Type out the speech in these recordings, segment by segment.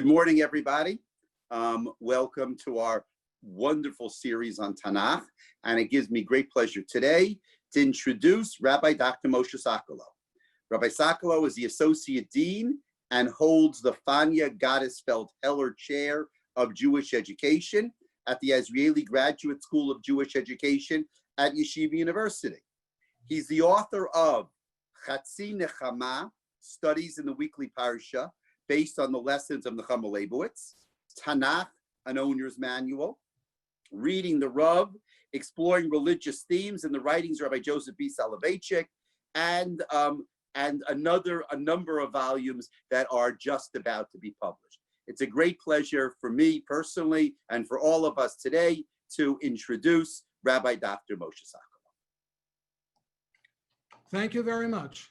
Good morning, everybody. Welcome to our wonderful series on Tanach, and it gives me great pleasure today to introduce Rabbi Dr. Moshe Sokolow. Rabbi Sokolow is the Associate Dean and holds the Fania Gottesfeld Heller Chair of Jewish Education at the Israeli Graduate School of Jewish Education at Yeshiva University. He's the author of Chatzi Nechama, Studies in the Weekly Parsha, based on the lessons of Nechama Leibowitz, Tanach, an owner's manual, Reading the Rav, exploring religious themes in the writings of Rabbi Joseph B. Soloveitchik, and a number of volumes that are just about to be published. It's a great pleasure for me personally and for all of us today to introduce Rabbi Dr. Moshe Sokolow. Thank you very much.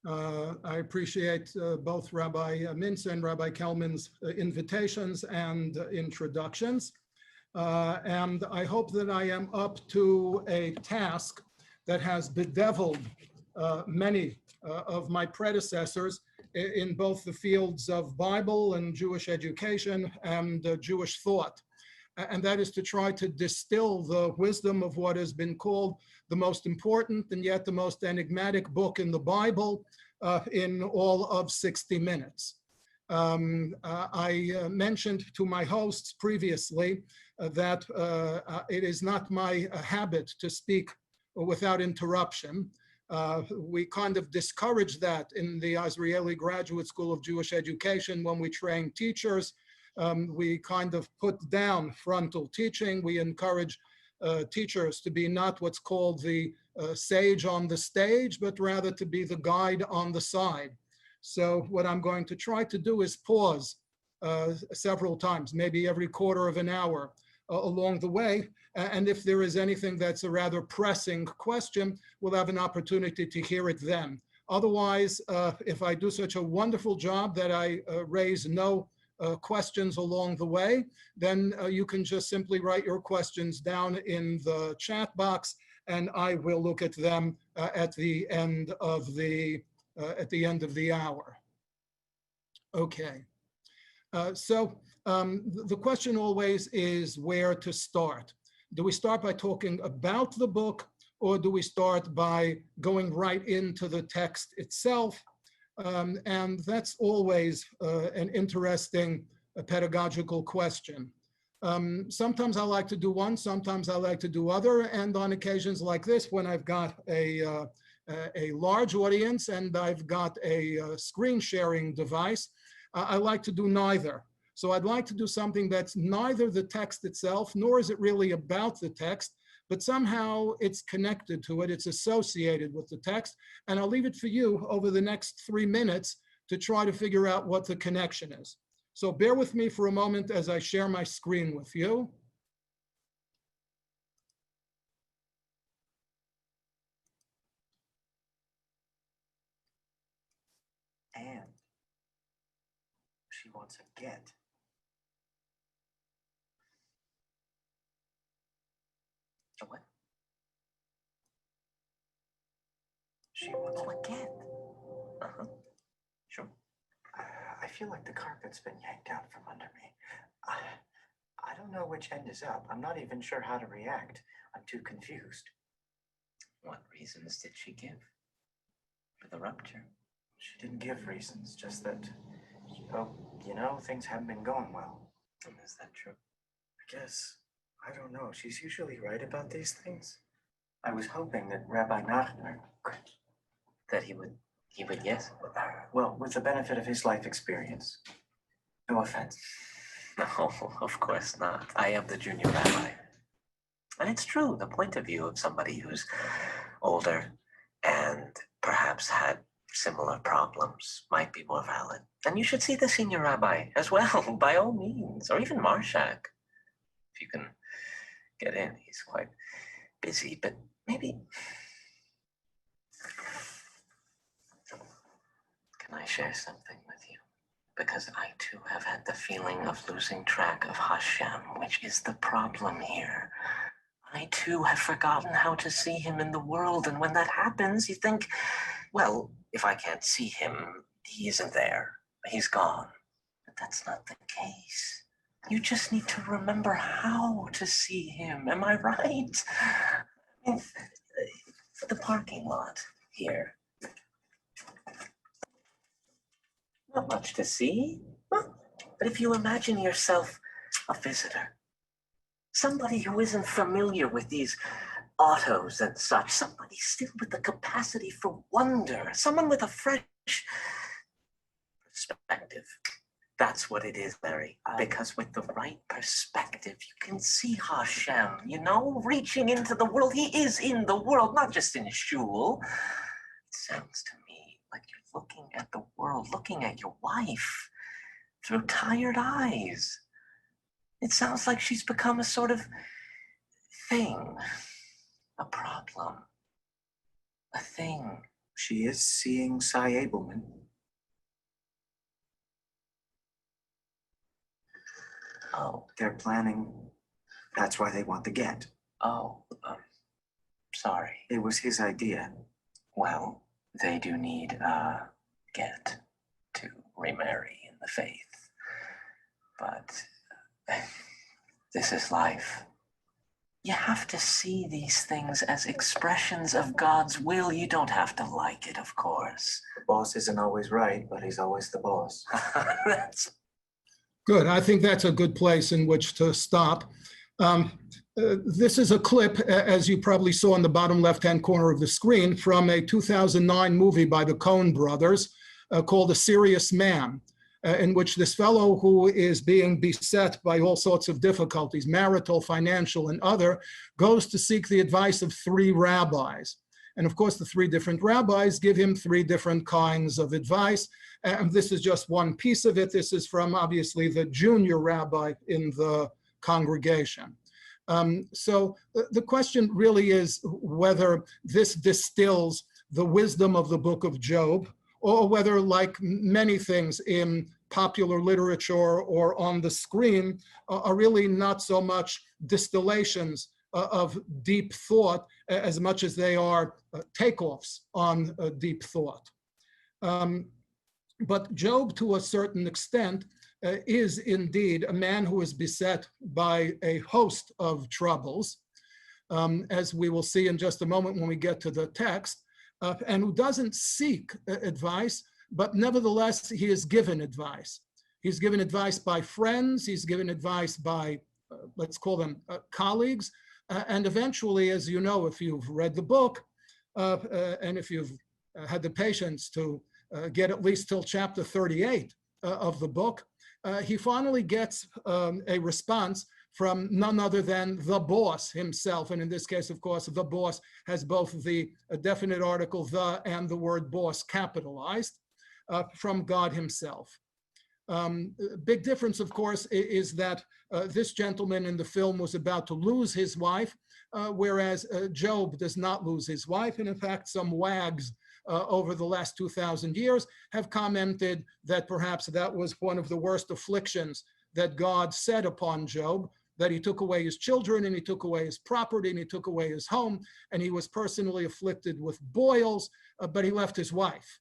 I appreciate both Rabbi Mintz and Rabbi Kelman's invitations and introductions. And I hope that I am up to a task that has bedeviled many of my predecessors in both the fields of Bible and Jewish education and Jewish thought. And that is to try to distill the wisdom of what has been called the most important and yet the most enigmatic book in the Bible in all of 60 minutes. I mentioned to my hosts previously that it is not my habit to speak without interruption. We kind of discourage that in the Israeli Graduate School of Jewish Education when we train teachers. We kind of put down frontal teaching. We encourage teachers to be not what's called the sage on the stage, but rather to be the guide on the side. So what I'm going to try to do is pause several times, maybe every quarter of an hour along the way. And if there is anything that's a rather pressing question, we'll have an opportunity to hear it then. Otherwise, if I do such a wonderful job that I raise no questions along the way, then you can just simply write your questions down in the chat box, and I will look at them at the end of the hour. Okay. So the question always is where to start. Do we start by talking about the book, or do we start by going right into the text itself? And that's always an interesting pedagogical question. Sometimes I like to do one, sometimes I like to do other, and on occasions like this, when I've got a large audience and I've got a screen sharing device, I like to do neither. So I'd like to do something that's neither the text itself, nor is it really about the text, but somehow it's connected to it, it's associated with the text, and I'll leave it for you over the next 3 minutes to try to figure out what the connection is. So bear with me for a moment as I share my screen with you. And she wants a get. A what? She wants a get. Uh-huh. Sure. I feel like the carpet's been yanked out from under me. I don't know which end is up. I'm not even sure how to react. I'm too confused. What reasons did she give for the rupture? She didn't give reasons, just that, things haven't been going well. Is that true? I guess. I don't know. She's usually right about these things. I was hoping that Rabbi Nachman That he would yes? Well, with the benefit of his life experience. No offense. No, of course not. I am the junior rabbi. And it's true, the point of view of somebody who's older and perhaps had similar problems might be more valid. And you should see the senior rabbi as well, by all means, or even Marshak. If you can get in, he's quite busy, but maybe... Can I share something with you? Because I too have had the feeling of losing track of Hashem, which is the problem here. I too have forgotten how to see him in the world, and when that happens, you think, well, if I can't see him, he isn't there. He's gone. But that's not the case. You just need to remember how to see him. Am I right? I mean, the parking lot here. Not much to see. Huh? But if you imagine yourself a visitor, somebody who isn't familiar with these autos and such, somebody still with the capacity for wonder, someone with a fresh perspective. That's what it is, Mary. Because with the right perspective, you can see Hashem, reaching into the world. He is in the world, not just in shul. It sounds to me like you're looking at the world, looking at your wife through tired eyes. It sounds like she's become a sort of thing, a problem, a thing. She is seeing Cy Abelman. Oh, They're planning. That's why they want the get. oh, sorry. It was his idea. Well, they do need a get to remarry in the faith. But this is life. You have to see these things as expressions of God's will. You don't have to like it, of course. The boss isn't always right, but he's always the boss. That's Good. I think that's a good place in which to stop. This is a clip, as you probably saw in the bottom left-hand corner of the screen, from a 2009 movie by the Coen brothers called A Serious Man, in which this fellow who is being beset by all sorts of difficulties, marital, financial, and other, goes to seek the advice of 3 rabbis. And of course, the 3 different rabbis give him 3 different kinds of advice. And this is just one piece of it. This is from, obviously, the junior rabbi in the congregation. So the question really is whether this distills the wisdom of the book of Job, or whether, like many things in popular literature or on the screen, are really not so much distillations of deep thought as much as they are takeoffs on deep thought. But Job, to a certain extent, is indeed a man who is beset by a host of troubles, as we will see in just a moment when we get to the text, and who doesn't seek advice, but nevertheless, he is given advice. He's given advice by friends, he's given advice by, let's call them colleagues, and eventually, as you know, if you've read the book, and if you've had the patience to get at least till chapter 38 of the book, he finally gets a response from none other than the boss himself. And in this case, of course, the boss has both the definite article, the, and the word boss capitalized, from God himself. Big difference, of course, is that this gentleman in the film was about to lose his wife, whereas Job does not lose his wife. And in fact, some wags over the last 2,000 years have commented that perhaps that was one of the worst afflictions that God set upon Job, that he took away his children and he took away his property and he took away his home, and he was personally afflicted with boils, but he left his wife.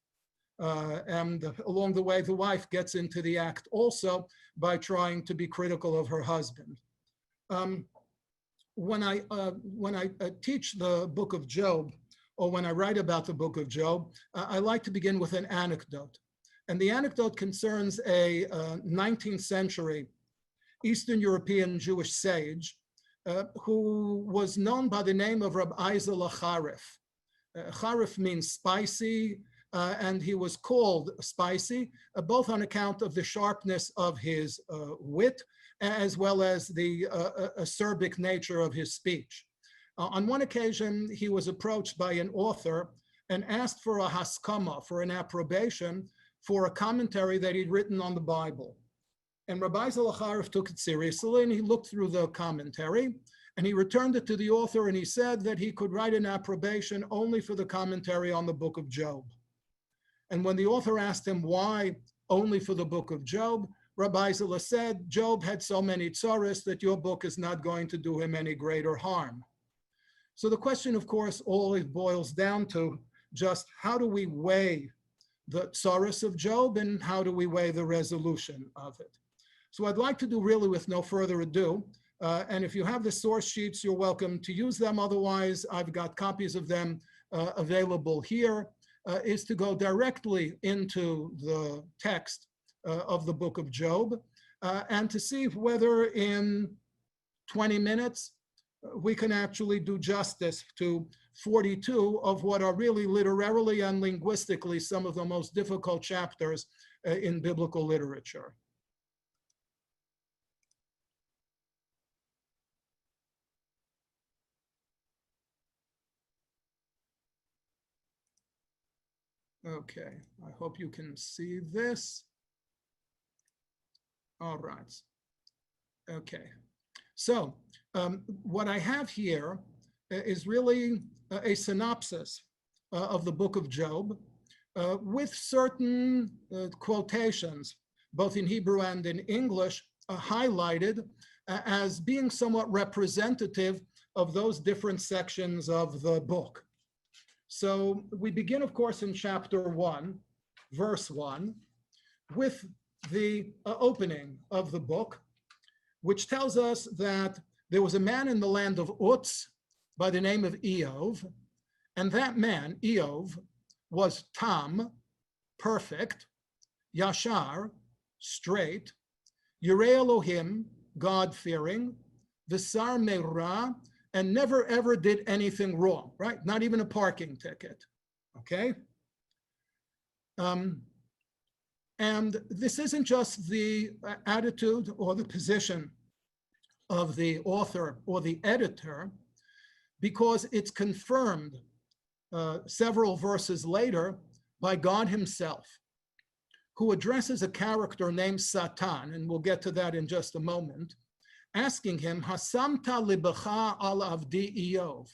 And along the way, the wife gets into the act also by trying to be critical of her husband. When I teach the book of Job, or when I write about the book of Job, I like to begin with an anecdote. And the anecdote concerns a 19th century Eastern European Jewish sage who was known by the name of Rabbi Ezel Charif. Charif means spicy, and he was called spicy, both on account of the sharpness of his wit, as well as the acerbic nature of his speech. On one occasion, he was approached by an author and asked for a haskama, for an approbation, for a commentary that he'd written on the Bible. And Rabbi Zalacharov took it seriously, and he looked through the commentary, and he returned it to the author, and he said that he could write an approbation only for the commentary on the book of Job. And when the author asked him why only for the book of Job, Rabbi Zala said, Job had so many tsaros that your book is not going to do him any greater harm. So the question, of course, always boils down to just how do we weigh the tsaros of Job and how do we weigh the resolution of it. So I'd like to do really with no further ado, and if you have the source sheets, you're welcome to use them. Otherwise, I've got copies of them available here, is to go directly into the text of the book of Job and to see whether in 20 minutes we can actually do justice to 42 of what are really literarily and linguistically some of the most difficult chapters in biblical literature. Okay, I hope you can see this. All right. Okay, so what I have here is really a synopsis of the book of Job with certain quotations, both in Hebrew and in English, highlighted as being somewhat representative of those different sections of the book. So we begin, of course, in chapter 1, verse 1, with the opening of the book, which tells us that there was a man in the land of Uz by the name of Iyov, and that man, Iyov, was tam, perfect, yashar, straight, yirei Elohim, God-fearing, v'sar me'ra, and never ever did anything wrong, right? Not even a parking ticket, okay? And this isn't just the attitude or the position of the author or the editor, because it's confirmed several verses later by God himself, who addresses a character named Satan, and we'll get to that in just a moment, asking him, Hasamta libecha al avdi Iyov.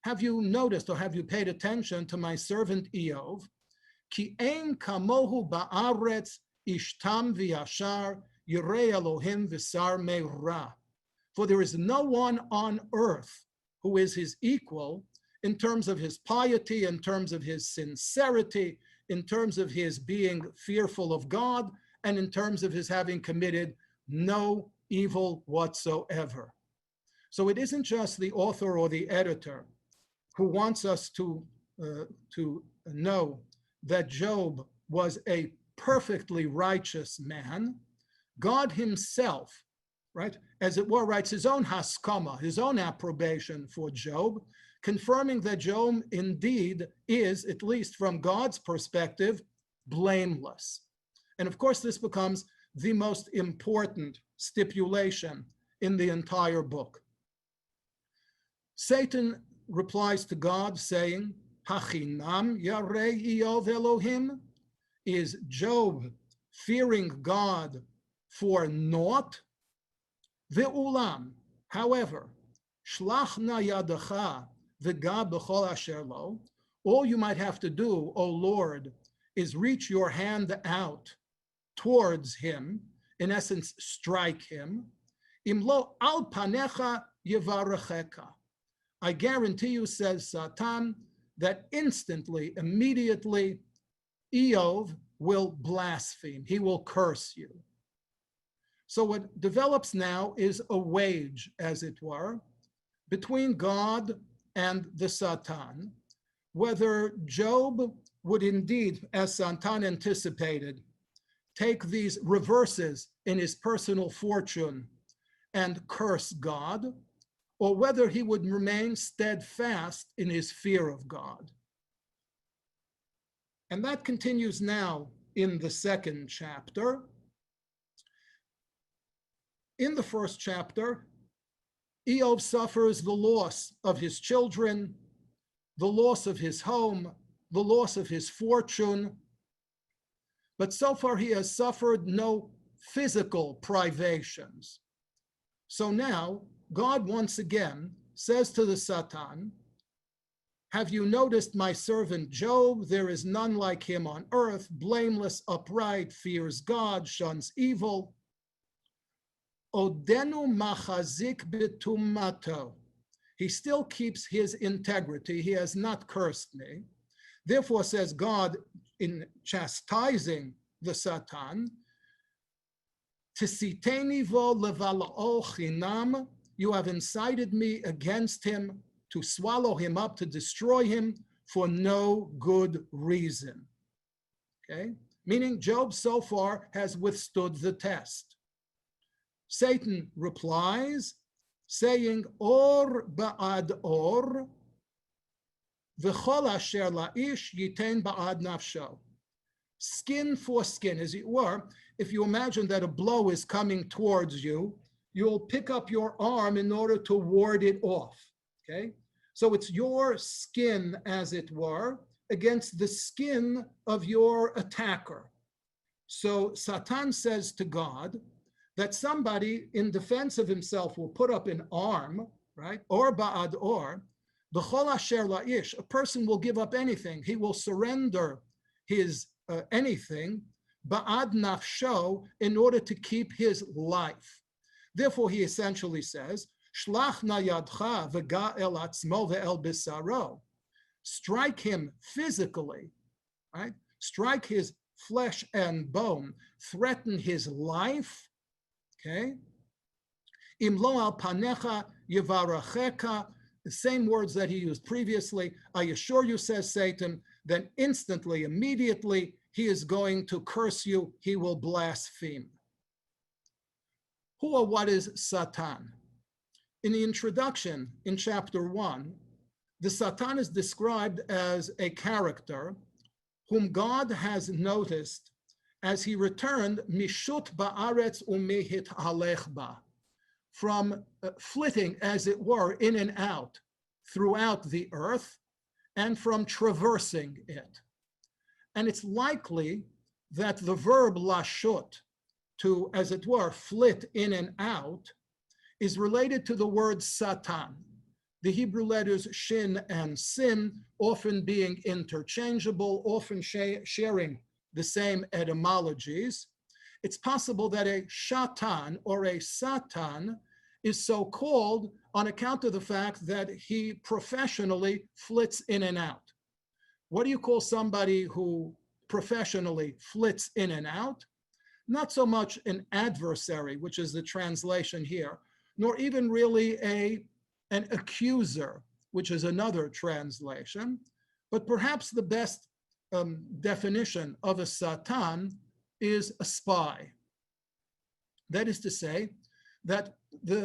Have you noticed or have you paid attention to my servant Iyov? Ki ein kamohu ba'aretz ishtam v'yashar yirei Elohim v'sar me'ra. For there is no one on earth who is his equal in terms of his piety, in terms of his sincerity, in terms of his being fearful of God, and in terms of his having committed no evil whatsoever. So it isn't just the author or the editor who wants us to know that Job was a perfectly righteous man. God himself, right, as it were, writes his own haskama, his own approbation for Job, confirming that Job indeed is, at least from God's perspective, blameless. And of course, this becomes the most important stipulation in the entire book. Satan replies to God saying, Hachinam yarei Iyov Elohim? Is Job fearing God for naught? Ve'ulam, however, shlach na yadacha v'ga b'chol asher lo. All you might have to do, O Lord, is reach your hand out towards him, in essence, strike him. Imlo al panecha yevarecheka. I guarantee you, says Satan, that instantly, immediately, Iyov will blaspheme. He will curse you. So what develops now is a wage, as it were, between God and the Satan, whether Job would indeed, as Satan anticipated, take these reverses in his personal fortune and curse God, or whether he would remain steadfast in his fear of God. And that continues now in the second chapter. In the first chapter, Iyov suffers the loss of his children, the loss of his home, the loss of his fortune. But so far he has suffered no physical privations. So now God once again says to the Satan, have you noticed my servant Job? There is none like him on earth, blameless, upright, fears God, shuns evil. Odenu machazik b'tumato. He still keeps his integrity. He has not cursed me. Therefore, says God, in chastising the Satan, Tisiteni vo levala'o chinam, you have incited me against him to swallow him up, to destroy him for no good reason. Okay? Meaning Job so far has withstood the test. Satan replies, saying, Or ba'ad or, v'chol asher la'ish yitain ba'ad nafsho. Skin for skin, as it were. If you imagine that a blow is coming towards you, you'll pick up your arm in order to ward it off, okay? So it's your skin, as it were, against the skin of your attacker. So Satan says to God that somebody in defense of himself will put up an arm, right? Or ba'ad or, b'chol asher la'ish, a person will give up anything. He will surrender his anything, ba'ad nafsho, in order to keep his life. Therefore, he essentially says, Shlach na yadcha v'ga el atzmo ve'el bisaro. Strike him physically, right? Strike his flesh and bone, threaten his life, okay? Im lo al panecha yivaracheka, the same words that he used previously. I assure you, says Satan, then instantly, immediately, he is going to curse you, he will blaspheme. Who or what is Satan? In the introduction, in chapter 1, the Satan is described as a character whom God has noticed as he returned mishut ba'aretz umehit halechba, from flitting, as it were, in and out throughout the earth and from traversing it. And it's likely that the verb lashut, to, as it were, flit in and out, is related to the word Satan. The Hebrew letters shin and sin often being interchangeable, often sharing the same etymologies. It's possible that a shatan or a satan is so called on account of the fact that he professionally flits in and out. What do you call somebody who professionally flits in and out? Not so much an adversary, which is the translation here, nor even really an accuser, which is another translation, but perhaps the best definition of a satan is a spy. That is to say, that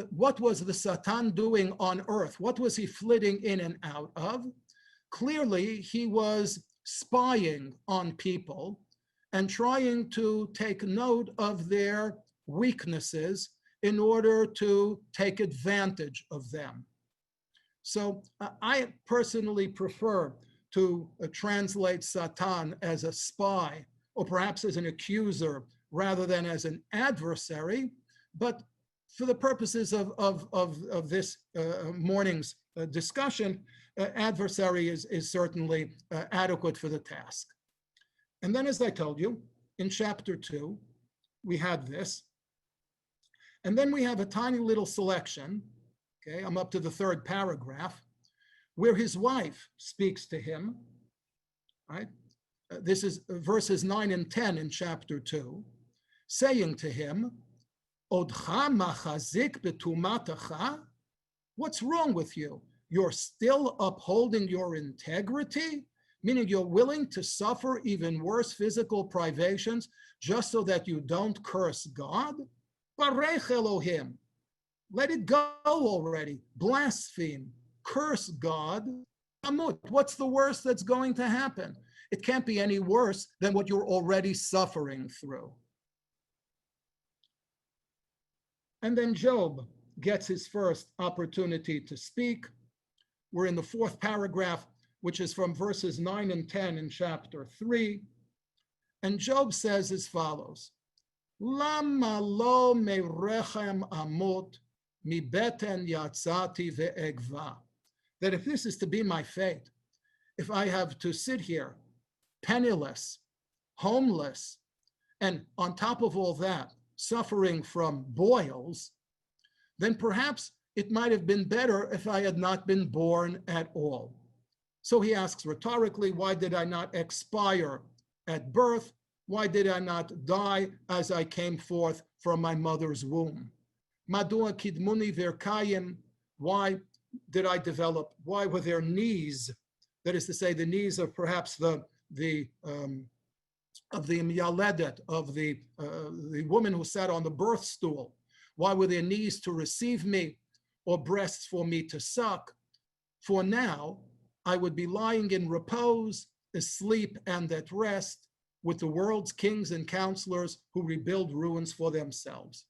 what was the Satan doing on earth? What was he flitting in and out of? Clearly, he was spying on people and trying to take note of their weaknesses in order to take advantage of them. So I personally prefer to translate Satan as a spy, or perhaps as an accuser, rather than as an adversary. But for the purposes of this morning's discussion, adversary is certainly adequate for the task. And then, as I told you, in chapter 2, we had this. And then we have a tiny little selection, okay, I'm up to the 3rd paragraph, where his wife speaks to him, right? This is verses 9 and 10 in chapter 2, saying to him, Odcha machazik betumatacha? What's wrong with you? You're still upholding your integrity, meaning you're willing to suffer even worse physical privations just so that you don't curse God? Barech Elohim. Let it go already. Blaspheme. Curse God. Amut. What's the worst that's going to happen? It can't be any worse than what you're already suffering through. And then Job gets his first opportunity to speak. We're in the 4th paragraph, which is from verses 9 and 10 in chapter 3. And Job says as follows, Lama lo merechem amot mi beten yatzati ve'egva. That if this is to be my fate, if I have to sit here penniless, homeless, and on top of all that, suffering from boils, then perhaps it might have been better if I had not been born at all. So he asks rhetorically, why did I not expire at birth? Why did I not die as I came forth from my mother's womb? Madua kidmuni verkayim, why did I develop? Why were there knees? That is to say, the knees of perhaps the miyaledet, of the woman who sat on the birth stool. Why were there knees to receive me, or breasts for me to suck? For now, I would be lying in repose, asleep and at rest, with the world's kings and counselors who rebuild ruins for themselves.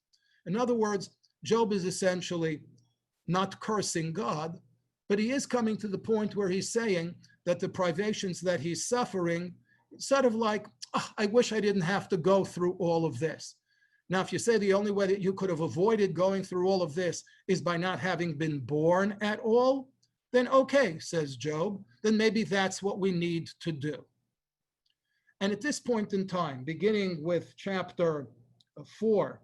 In other words, Job is essentially not cursing God, but he is coming to the point where he's saying that the privations that he's suffering, sort of like, oh, I wish I didn't have to go through all of this. Now, if you say the only way that you could have avoided going through all of this is by not having been born at all, then okay, says Job, then maybe that's what we need to do. And at this point in time, beginning with chapter 4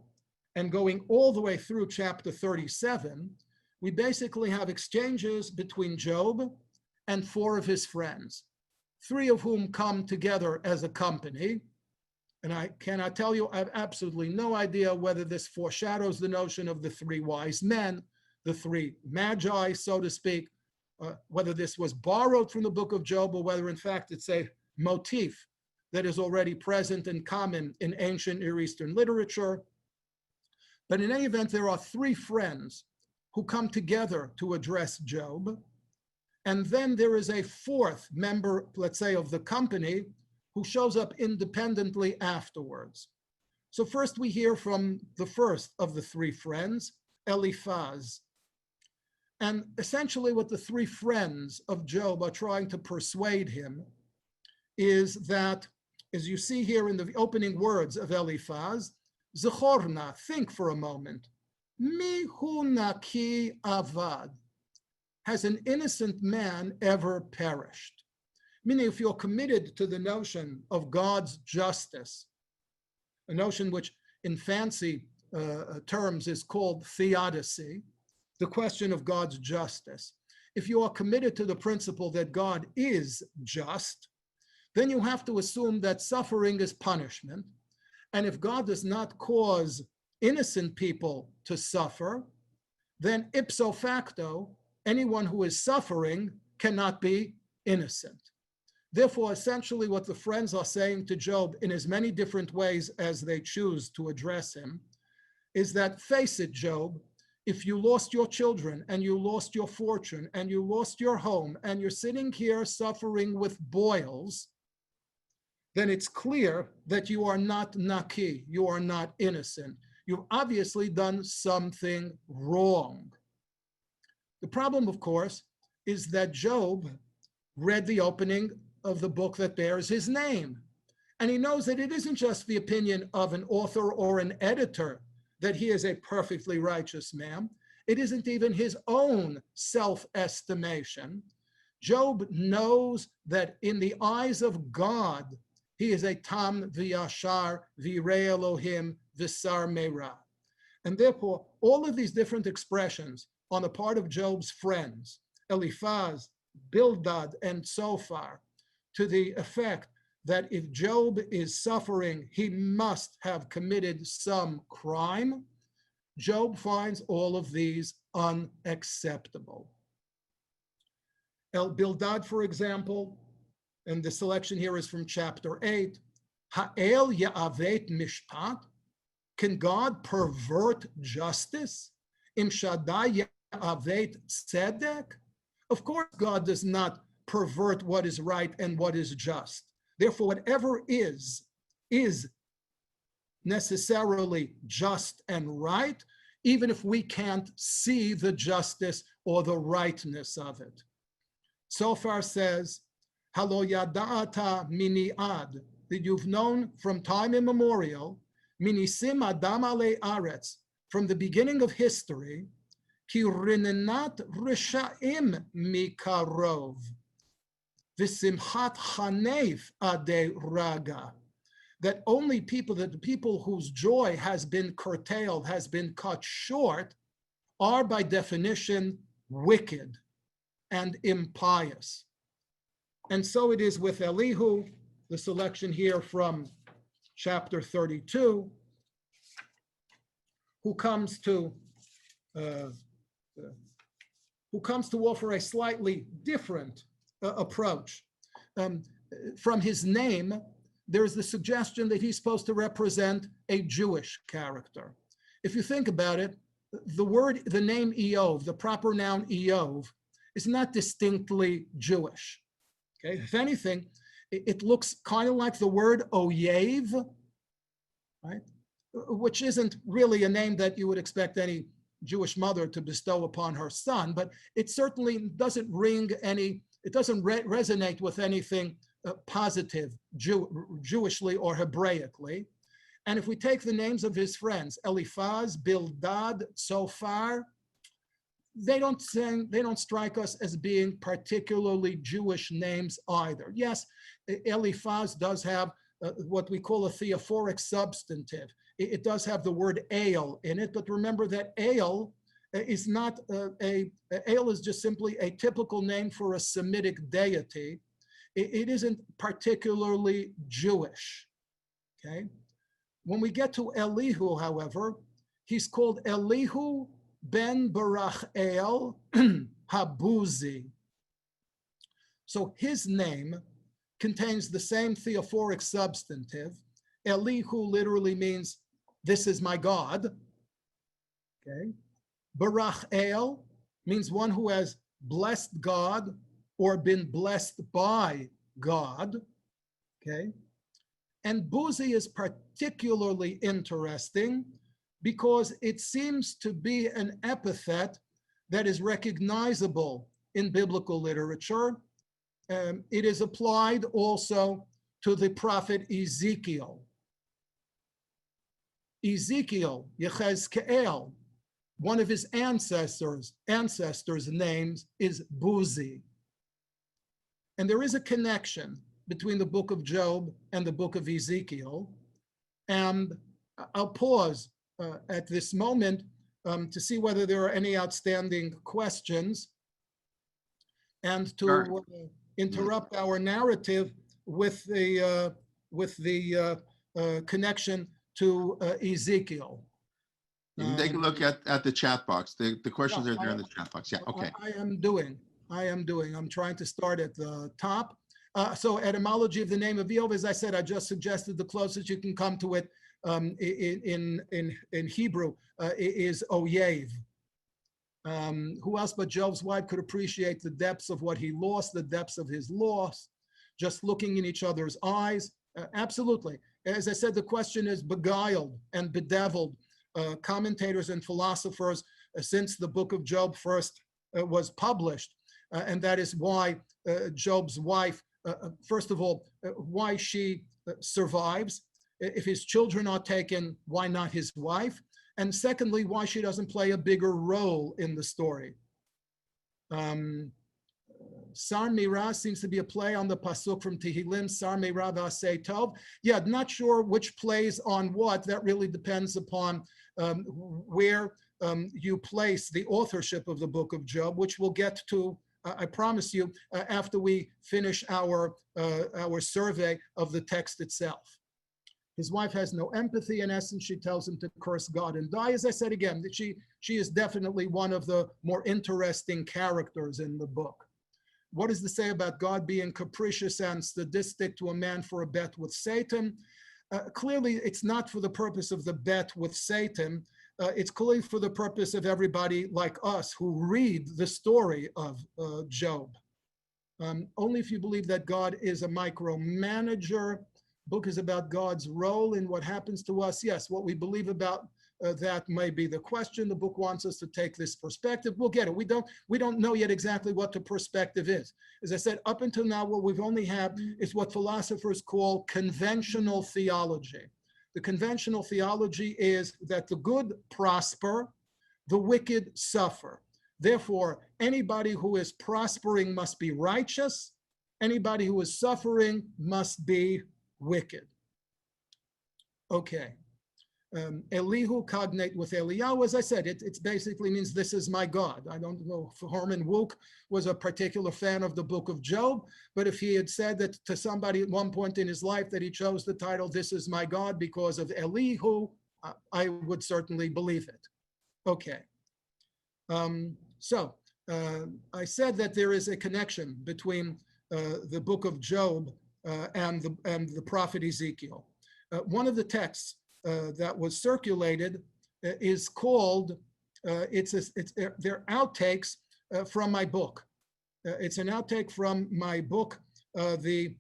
and going all the way through chapter 37, we basically have exchanges between Job and 4 of his friends, 3 of whom come together as a company. And I cannot tell you, I have absolutely no idea whether this foreshadows the notion of the 3 wise men, the 3 magi, so to speak, whether this was borrowed from the book of Job, or whether in fact it's a motif that is already present and common in ancient Near Eastern literature. But in any event, there are 3 friends who come together to address Job. And then there is a 4th member, let's say, of the company who shows up independently afterwards. So first we hear from the first of the 3 friends, Eliphaz. And essentially what the 3 friends of Job are trying to persuade him is that, as you see here in the opening words of Eliphaz, Zechorna, think for a moment, mi hu naki avad, has an innocent man ever perished? Meaning, if you're committed to the notion of God's justice, a notion which in fancy terms is called Theodicy, the question of God's justice. If you are committed to the principle that God is just, then you have to assume that suffering is punishment. And if God does not cause innocent people to suffer, then ipso facto, anyone who is suffering cannot be innocent. Therefore, essentially what the friends are saying to Job in as many different ways as they choose to address him is that, face it, Job, if you lost your children and you lost your fortune and you lost your home and you're sitting here suffering with boils, then it's clear that you are not naki, you are not innocent. You've obviously done something wrong. The problem, of course, is that Job read the opening of the book that bears his name. And he knows that it isn't just the opinion of an author or an editor that he is a perfectly righteous man. It isn't even his own self-estimation. Job knows that in the eyes of God, he is a tam v'yashar v'irei Elohim v'sar meira. And therefore, all of these different expressions on the part of Job's friends, Eliphaz, Bildad, and Zophar, to the effect that if Job is suffering, he must have committed some crime, Job finds all of these unacceptable. Bildad, for example, and the selection here is from chapter 8, Ha'el ya'avet mishpat, can God pervert justice? Im shaddai ya'avet tzedek? Of course, God does not pervert what is right and what is just. Therefore, whatever is necessarily just and right, even if we can't see the justice or the rightness of it. Zophar says, Halo yada'ata mini'ad, that you've known from time immemorial, minisim adam ale aretz, from the beginning of history, ki rinenat risha'im mikarov, v'simchat chanev ade raga, that only people, that the people whose joy has been curtailed, has been cut short, are by definition wicked and impious. And so it is with Elihu, the selection here from chapter 32, who comes to offer a slightly different approach. From his name, there's the suggestion that he's supposed to represent a Jewish character. If you think about it, the name Iyov, the proper noun Iyov, is not distinctly Jewish. Okay, if anything, it looks kind of like the word Oyev, right? Which isn't really a name that you would expect any Jewish mother to bestow upon her son, but it certainly doesn't resonate with anything positive Jewishly or Hebraically. And if we take the names of his friends, Eliphaz, Bildad, Zophar, they don't strike us as being particularly Jewish names either. Yes, Eliphaz does have what we call a theophoric substantive. It does have the word ale in it, but remember that ale is not ale is just simply a typical name for a Semitic deity. It isn't particularly Jewish, okay? When we get to Elihu, however, he's called Elihu ben Barachel Habuzi. So his name contains the same theophoric substantive. Elihu literally means, this is my God. Okay. Barachel means one who has blessed God or been blessed by God. Okay. And Buzi is particularly interesting because it seems to be an epithet that is recognizable in biblical literature. It is applied also to the prophet Ezekiel. Ezekiel, Yechezkel, one of his ancestors' names is Buzi. And there is a connection between the book of Job and the book of Ezekiel. And I'll pause at this moment to see whether there are any outstanding questions and to interrupt our narrative with the connection to Ezekiel. You can take a look at the chat box. The questions are there in the chat box. Yeah, okay. I am doing. I'm trying to start at the top. So etymology of the name of Yov, as I said, I just suggested the closest you can come to it in Hebrew is Oyev. Who else but Job's wife could appreciate the depths of what he lost, the depths of his loss, just looking in each other's eyes? Absolutely. As I said, the question is beguiled and bedeviled commentators and philosophers since the book of Job first was published. And that is why Job's wife, first of all, why she survives. If his children are taken, why not his wife? And secondly, why she doesn't play a bigger role in the story. Sar Mira seems to be a play on the pasuk from Tehillim, Sar Mira v'asei tov. Yeah, not sure which plays on what. That really depends upon where you place the authorship of the book of Job, which we'll get to, I promise you, after we finish our survey of the text itself. His wife has no empathy. In essence, she tells him to curse God and die. As I said again, that she is definitely one of the more interesting characters in the book. What does this say about God being capricious and sadistic to a man for a bet with Satan? Clearly, it's not for the purpose of the bet with Satan. It's clearly for the purpose of everybody like us who read the story of Job. Only if you believe that God is a micromanager. Book is about God's role in what happens to us. Yes, what we believe about that may be the question. The book wants us to take this perspective. We'll get it. We don't know yet exactly what the perspective is. As I said, up until now, what we've only had is what philosophers call conventional theology. The conventional theology is that the good prosper, the wicked suffer. Therefore, anybody who is prospering must be righteous. Anybody who is suffering must be wicked. Okay. Elihu cognate with Eliyahu. As I said, it basically means this is my God. I don't know if Herman Wouk was a particular fan of the book of Job, but if he had said that to somebody at one point in his life that he chose the title, this is my God because of Elihu, I would certainly believe it. Okay. I said that there is a connection between the book of Job and the prophet Ezekiel. One of the texts that was circulated is called, they're outtakes from my book. It's an outtake from my book, the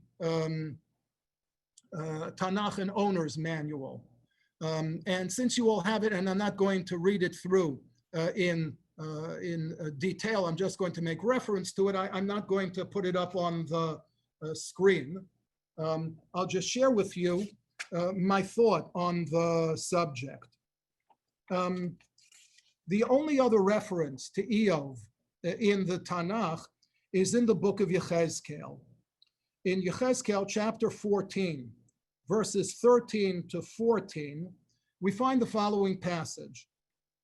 Tanach and Owner's Manual. And since you all have it, and I'm not going to read it through in detail, I'm just going to make reference to it. I'm not going to put it up on the screen. I'll just share with you my thought on the subject. The only other reference to Iyov in the Tanakh is in the book of Yechezkel. In Yechezkel chapter 14, verses 13 to 14, we find the following passage.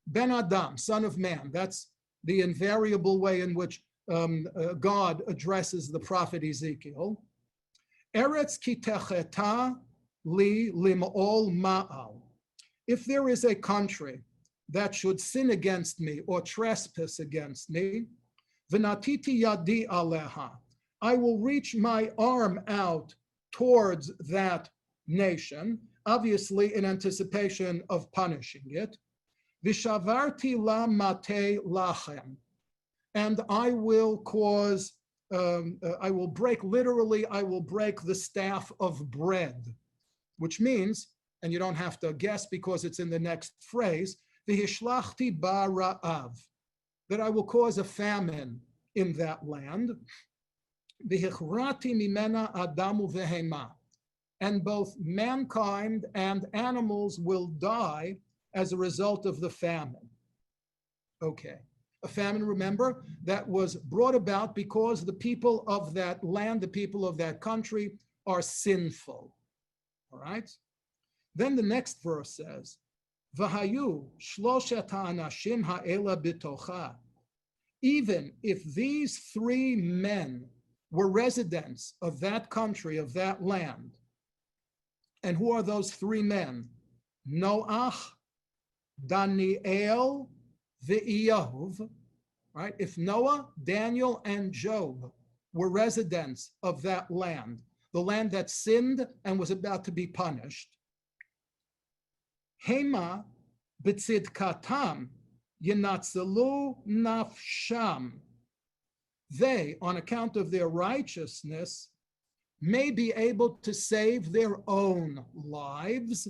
Ben Adam, son of man, that's the invariable way in which God addresses the prophet Ezekiel. Eretz ki techeta li lim'ol ma'al. If there is a country that should sin against me or trespass against me, v'natiti yadi aleha, I will reach my arm out towards that nation, obviously in anticipation of punishing it. Vishavarti la mate lachem, and I will cause, I will break the staff of bread, which means, and you don't have to guess because it's in the next phrase, vihishlachti ba ra'av, that I will cause a famine in that land. Vihichrati mimena adamu vehema, and both mankind and animals will die as a result of the famine. Okay, a famine, remember, that was brought about because the people of that land, the people of that country are sinful, all right? Then the next verse says, V'hayu shloshet ha'anashim ha'ela bitocha, even if these three men were residents of that country, of that land. And who are those three men? Noach, Daniel, Iyov, right? If Noah, Daniel, and Job were residents of that land, the land that sinned and was about to be punished, Hema b'tzidkatam yinatzelu nafsham, they, on account of their righteousness, may be able to save their own lives.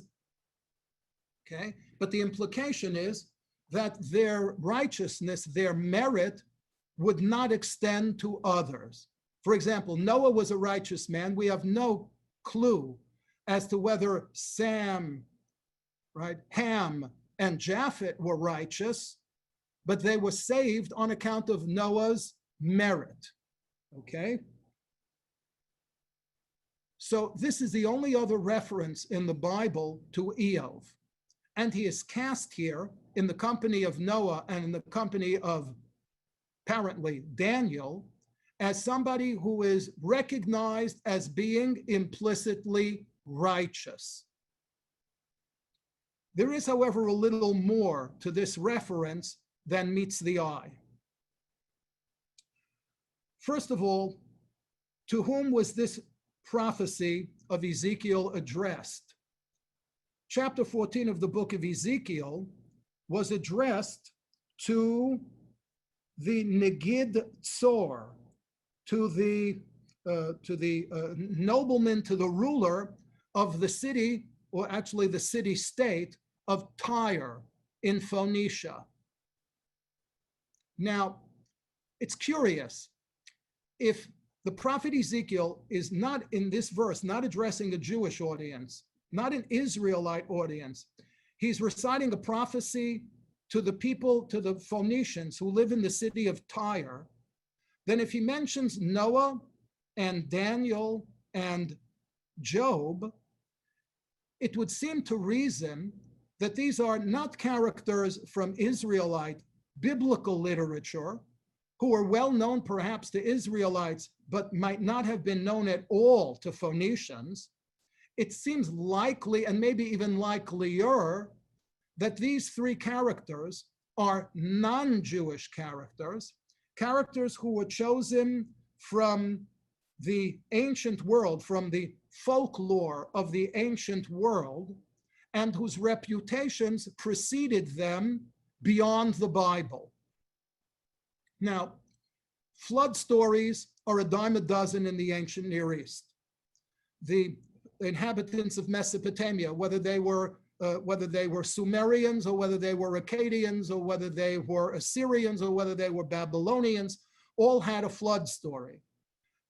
Okay, but the implication is that their righteousness, their merit, would not extend to others. For example, Noah was a righteous man. We have no clue as to whether Sam, right, Ham, and Japheth were righteous, but they were saved on account of Noah's merit. Okay? So this is the only other reference in the Bible to Iyov. And he is cast here in the company of Noah and in the company of, apparently, Daniel, as somebody who is recognized as being implicitly righteous. There is, however, a little more to this reference than meets the eye. First of all, to whom was this prophecy of Ezekiel addressed? Chapter 14 of the book of Ezekiel was addressed to the Negid Tzor, to the nobleman, to the ruler of the city, or actually the city-state of Tyre in Phoenicia. Now, it's curious. If the prophet Ezekiel is not in this verse, not addressing a Jewish audience, not an Israelite audience, he's reciting a prophecy to the people, to the Phoenicians who live in the city of Tyre, then if he mentions Noah and Daniel and Job, it would seem to reason that these are not characters from Israelite biblical literature, who are well known perhaps to Israelites, but might not have been known at all to Phoenicians. It seems likely, and maybe even likelier, that these three characters are non-Jewish characters, characters who were chosen from the ancient world, from the folklore of the ancient world, and whose reputations preceded them beyond the Bible. Now, flood stories are a dime a dozen in the ancient Near East. The inhabitants of Mesopotamia, whether they were Sumerians, or whether they were Akkadians, or whether they were Assyrians, or whether they were Babylonians, all had a flood story.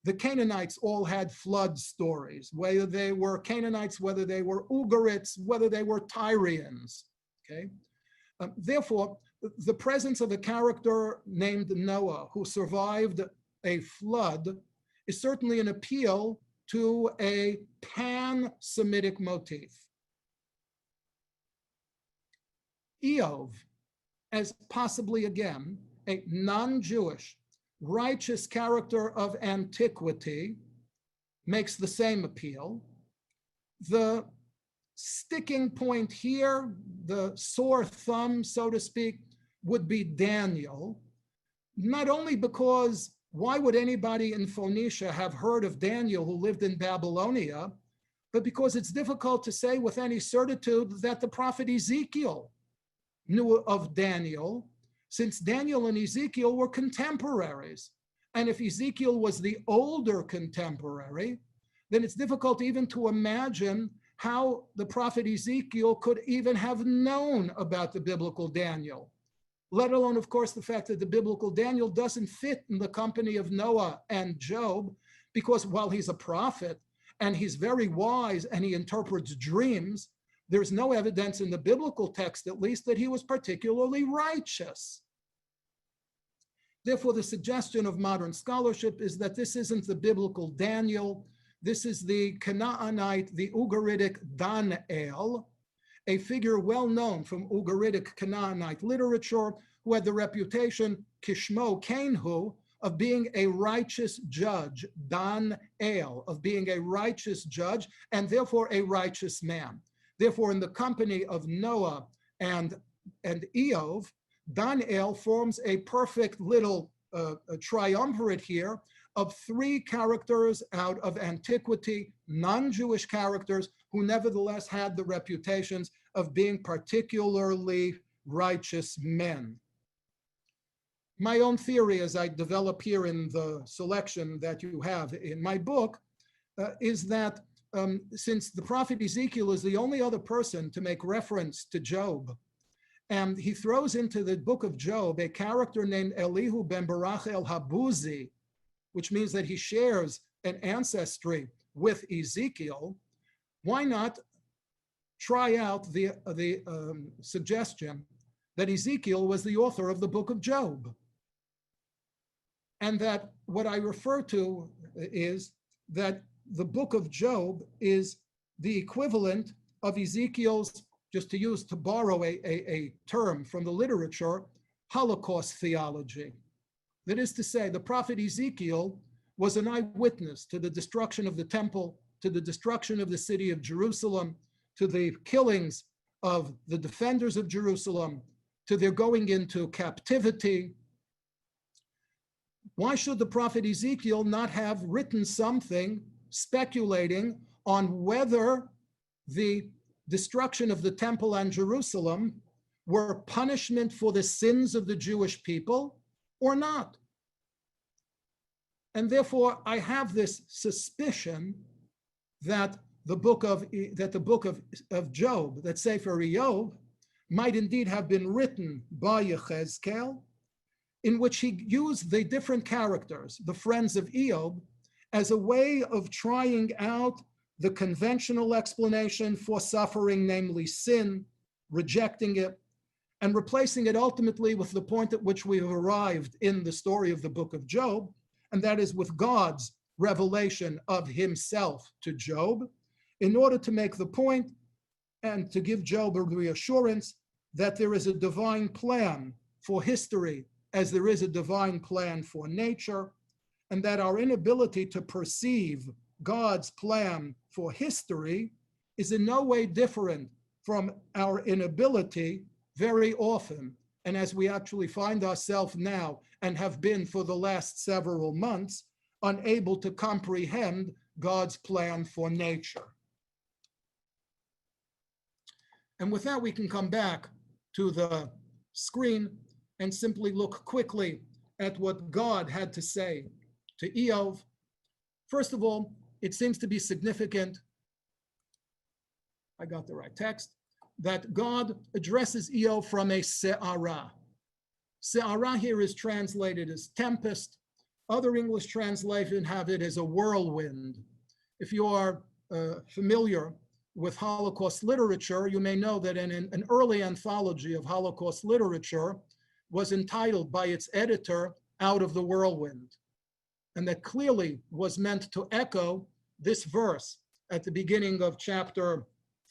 The Canaanites all had flood stories, whether they were Canaanites, whether they were Ugarites, whether they were Tyrians. Okay. Therefore, the presence of a character named Noah who survived a flood is certainly an appeal to a pan-Semitic motif. Iyov, as possibly again a non-Jewish righteous character of antiquity, makes the same appeal. The sticking point here, the sore thumb, so to speak, would be Daniel, not only because why would anybody in Phoenicia have heard of Daniel who lived in Babylonia, but because it's difficult to say with any certitude that the prophet Ezekiel knew of Daniel, since Daniel and Ezekiel were contemporaries. And if Ezekiel was the older contemporary, then it's difficult even to imagine how the prophet Ezekiel could even have known about the biblical Daniel, let alone, of course, the fact that the biblical Daniel doesn't fit in the company of Noah and Job, because while he's a prophet and he's very wise and he interprets dreams, there's no evidence in the biblical text, at least, that he was particularly righteous. Therefore, the suggestion of modern scholarship is that this isn't the biblical Daniel. This is the Canaanite, the Ugaritic Daniel, a figure well known from Ugaritic Canaanite literature, who had the reputation, Kishmo Kenhu, of being a righteous judge, Dan-el, of being a righteous judge, and therefore a righteous man. Therefore, in the company of Noah and Iyov, Dan-el forms a perfect little triumvirate here of three characters out of antiquity, non-Jewish characters, who nevertheless had the reputations of being particularly righteous men. My own theory, as I develop here in the selection that you have in my book, is that since the prophet Ezekiel is the only other person to make reference to Job, and he throws into the book of Job a character named Elihu ben Barach el-Habuzi, which means that he shares an ancestry with Ezekiel, why not try out the suggestion that Ezekiel was the author of the book of Job? And that what I refer to is that the book of Job is the equivalent of Ezekiel's, just to borrow a term from the literature, Holocaust theology. That is to say, the prophet Ezekiel was an eyewitness to the destruction of the temple, to the destruction of the city of Jerusalem, to the killings of the defenders of Jerusalem, to their going into captivity. Why should the prophet Ezekiel not have written something speculating on whether the destruction of the temple and Jerusalem were punishment for the sins of the Jewish people or not? And therefore, I have this suspicion that the book of Job, that Sefer Iyov, might indeed have been written by Yechezkel, in which he used the different characters, the friends of Iyov, as a way of trying out the conventional explanation for suffering, namely sin, rejecting it, and replacing it ultimately with the point at which we have arrived in the story of the book of Job, and that is with God's revelation of himself to Job, in order to make the point and to give Job a reassurance that there is a divine plan for history as there is a divine plan for nature, and that our inability to perceive God's plan for history is in no way different from our inability very often, and as we actually find ourselves now and have been for the last several months, unable to comprehend God's plan for nature. And with that, we can come back to the screen and simply look quickly at what God had to say to Iyov. First of all, it seems to be significant, I got the right text, that God addresses Iyov from a se'ara. Se'ara here is translated as tempest. Other English translations have it as a whirlwind. If you are familiar with Holocaust literature, you may know that an early anthology of Holocaust literature was entitled by its editor, Out of the Whirlwind. And that clearly was meant to echo this verse at the beginning of chapter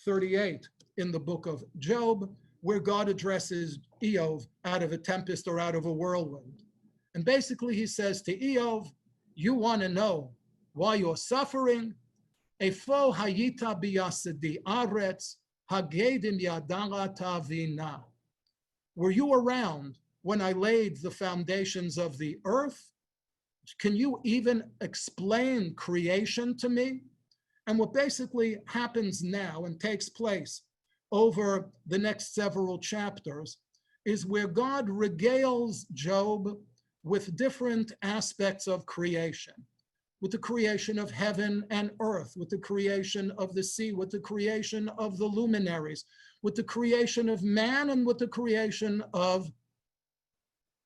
38 in the book of Job, where God addresses Iyov out of a tempest or out of a whirlwind. And basically he says to Iyov, you want to know why you're suffering? Efo hayita biyasadi aretz hagedim yadara tavina. Were you around when I laid the foundations of the earth? Can you even explain creation to me? And what basically happens now and takes place over the next several chapters is where God regales Job with different aspects of creation, with the creation of heaven and earth, with the creation of the sea, with the creation of the luminaries, with the creation of man, and with the creation of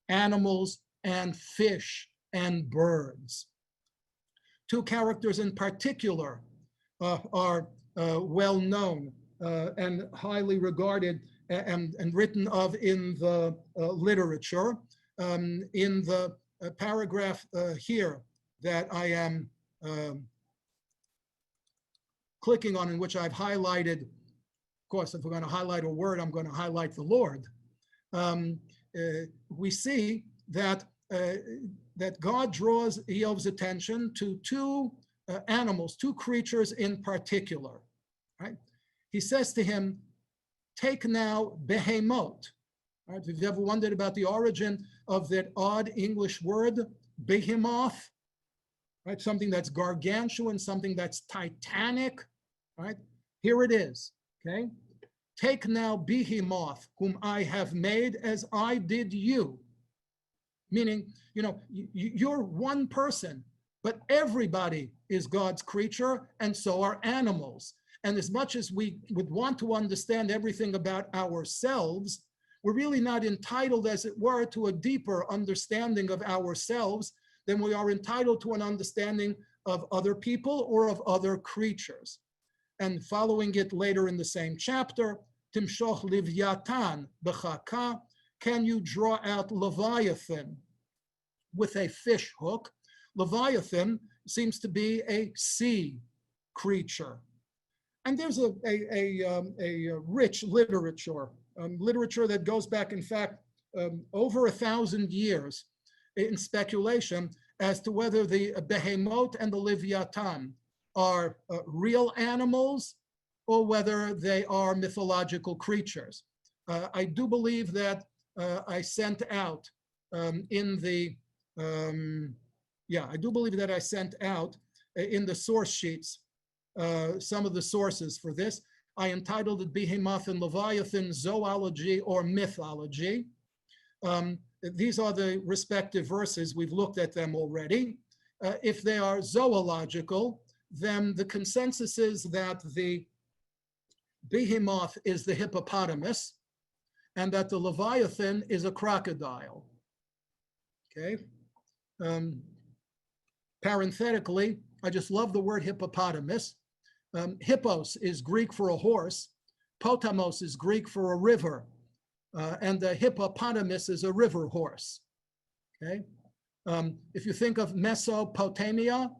animals and fish and birds. Two characters in particular are well known and highly regarded and written of in the literature. In the paragraph here that I am clicking on, in which I've highlighted, of course, if we're going to highlight a word, I'm going to highlight the Lord. We see that that God draws Iyov's attention to two animals, two creatures in particular. Right? He says to him, "Take now behemot." Right? Have you ever wondered about the origin of that odd English word, behemoth? Right? Something that's gargantuan, something that's titanic. Right? Here it is. Okay. Take now behemoth, whom I have made as I did you. Meaning, you know, you're one person, but everybody is God's creature, and so are animals. And as much as we would want to understand everything about ourselves, we're really not entitled, as it were, to a deeper understanding of ourselves than we are entitled to an understanding of other people or of other creatures. And following it later in the same chapter, Timshoch Leviathan b'chaka, can you draw out Leviathan with a fish hook? Leviathan seems to be a sea creature. And there's a rich literature, literature that goes back, in fact, over 1,000 years in speculation as to whether the behemoth and the Leviathan are real animals or whether they are mythological creatures. I do believe that I sent out in the source sheets some of the sources for this. I entitled it Behemoth and Leviathan, Zoology or Mythology. These are the respective verses. We've looked at them already. If they are zoological, then the consensus is that the behemoth is the hippopotamus and that the Leviathan is a crocodile. Okay. Parenthetically, I just love the word hippopotamus. Hippos is Greek for a horse. Potamos is Greek for a river. And the hippopotamus is a river horse. Okay. If you think of Mesopotamia,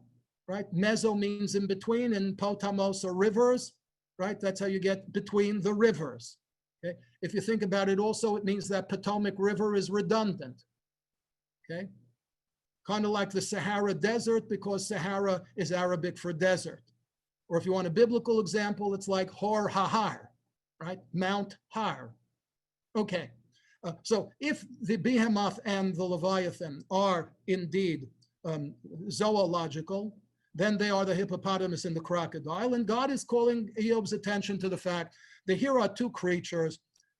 right? Meso means in between, and potamos are rivers. right? That's how you get between the rivers. Okay? If you think about it also, it means that Potomac River is redundant. Okay? Kind of like the Sahara Desert, because Sahara is Arabic for desert. Or if you want a biblical example, it's like Hor HaHar, right? Mount Har. Okay. So if the behemoth and the Leviathan are indeed zoological, then they are the hippopotamus and the crocodile. And God is calling Iyov's attention to the fact that here are two creatures.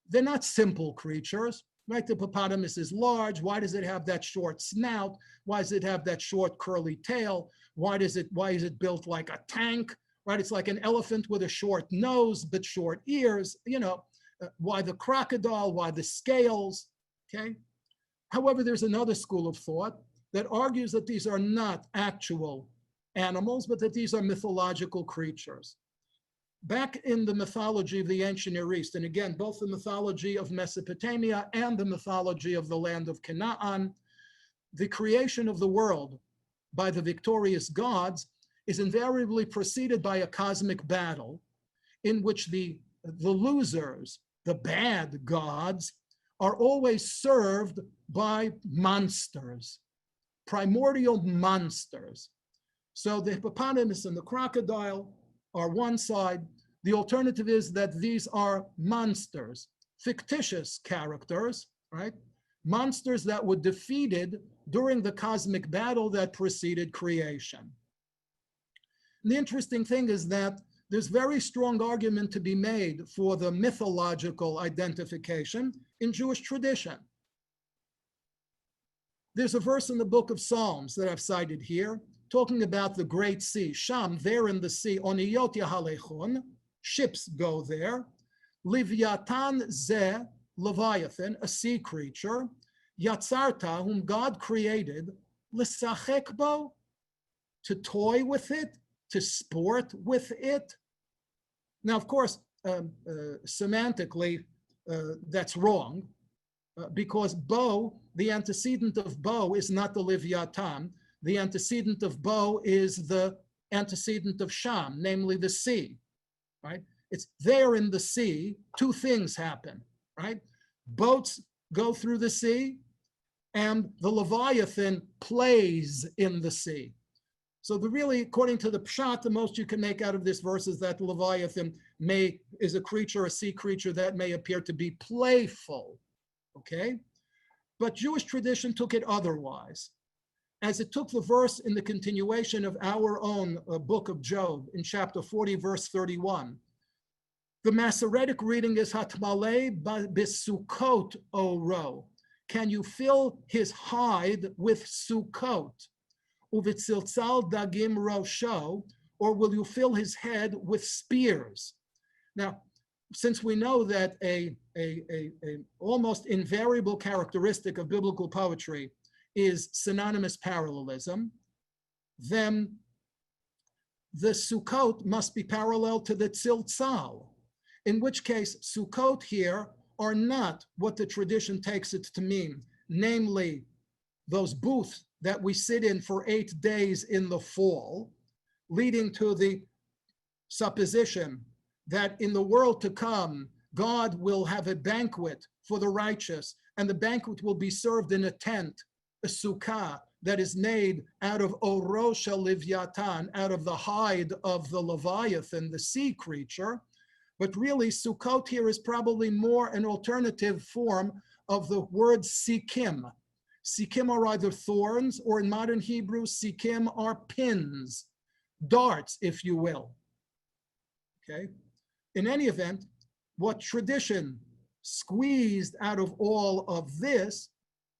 They're not simple creatures, right? The hippopotamus is large. Why does it have that short snout? Why does it have that short curly tail? Why is it built like a tank, right? It's like an elephant with a short nose, but short ears, why the crocodile, why the scales, okay? However, there's another school of thought that argues that these are not actual animals, but that these are mythological creatures. Back in the mythology of the ancient Near East, and again, both the mythology of Mesopotamia and the mythology of the land of Canaan, the creation of the world by the victorious gods is invariably preceded by a cosmic battle in which the losers, the bad gods, are always served by monsters, primordial monsters. So the hippopotamus and the crocodile are one side. The alternative is that these are monsters, fictitious characters, right? Monsters that were defeated during the cosmic battle that preceded creation. And the interesting thing is that there's very strong argument to be made for the mythological identification in Jewish tradition. There's a verse in the book of Psalms that I've cited here, talking about the great sea. Sham, there in the sea, oniyot yahalechon, ships go there. Leviathan ze, Leviathan, a sea creature. Yatzarta, whom God created, l'sachek bo, to toy with it, to sport with it. Now, of course, semantically, that's wrong, because bo, the antecedent of bo is not the Leviathan. The antecedent of bo is the antecedent of Sham, namely the sea, right? It's there in the sea, two things happen, right? Boats go through the sea, and the Leviathan plays in the sea. So according to the pshat, the most you can make out of this verse is that the Leviathan is a creature, a sea creature that may appear to be playful, okay? But Jewish tradition took it otherwise, as it took the verse in the continuation of our own book of Job in chapter 40, verse 31. The Masoretic reading is Hatmale besukot oro. Can you fill his hide with Sukkot? Uvitziltzal dagim rosho, or will you fill his head with spears? Now, since we know that a almost invariable characteristic of biblical poetry is synonymous parallelism, then the Sukkot must be parallel to the Tziltzal, in which case Sukkot here are not what the tradition takes it to mean, namely those booths that we sit in for 8 days in the fall, leading to the supposition that in the world to come, God will have a banquet for the righteous, and the banquet will be served in a tent, a sukkah, that is made out of oro shel Leviathan, out of the hide of the Leviathan, the sea creature. But really, Sukkot here is probably more an alternative form of the word sikim. Sikim are either thorns, or in modern Hebrew, sikim are pins, darts, if you will. Okay. In any event, what tradition squeezed out of all of this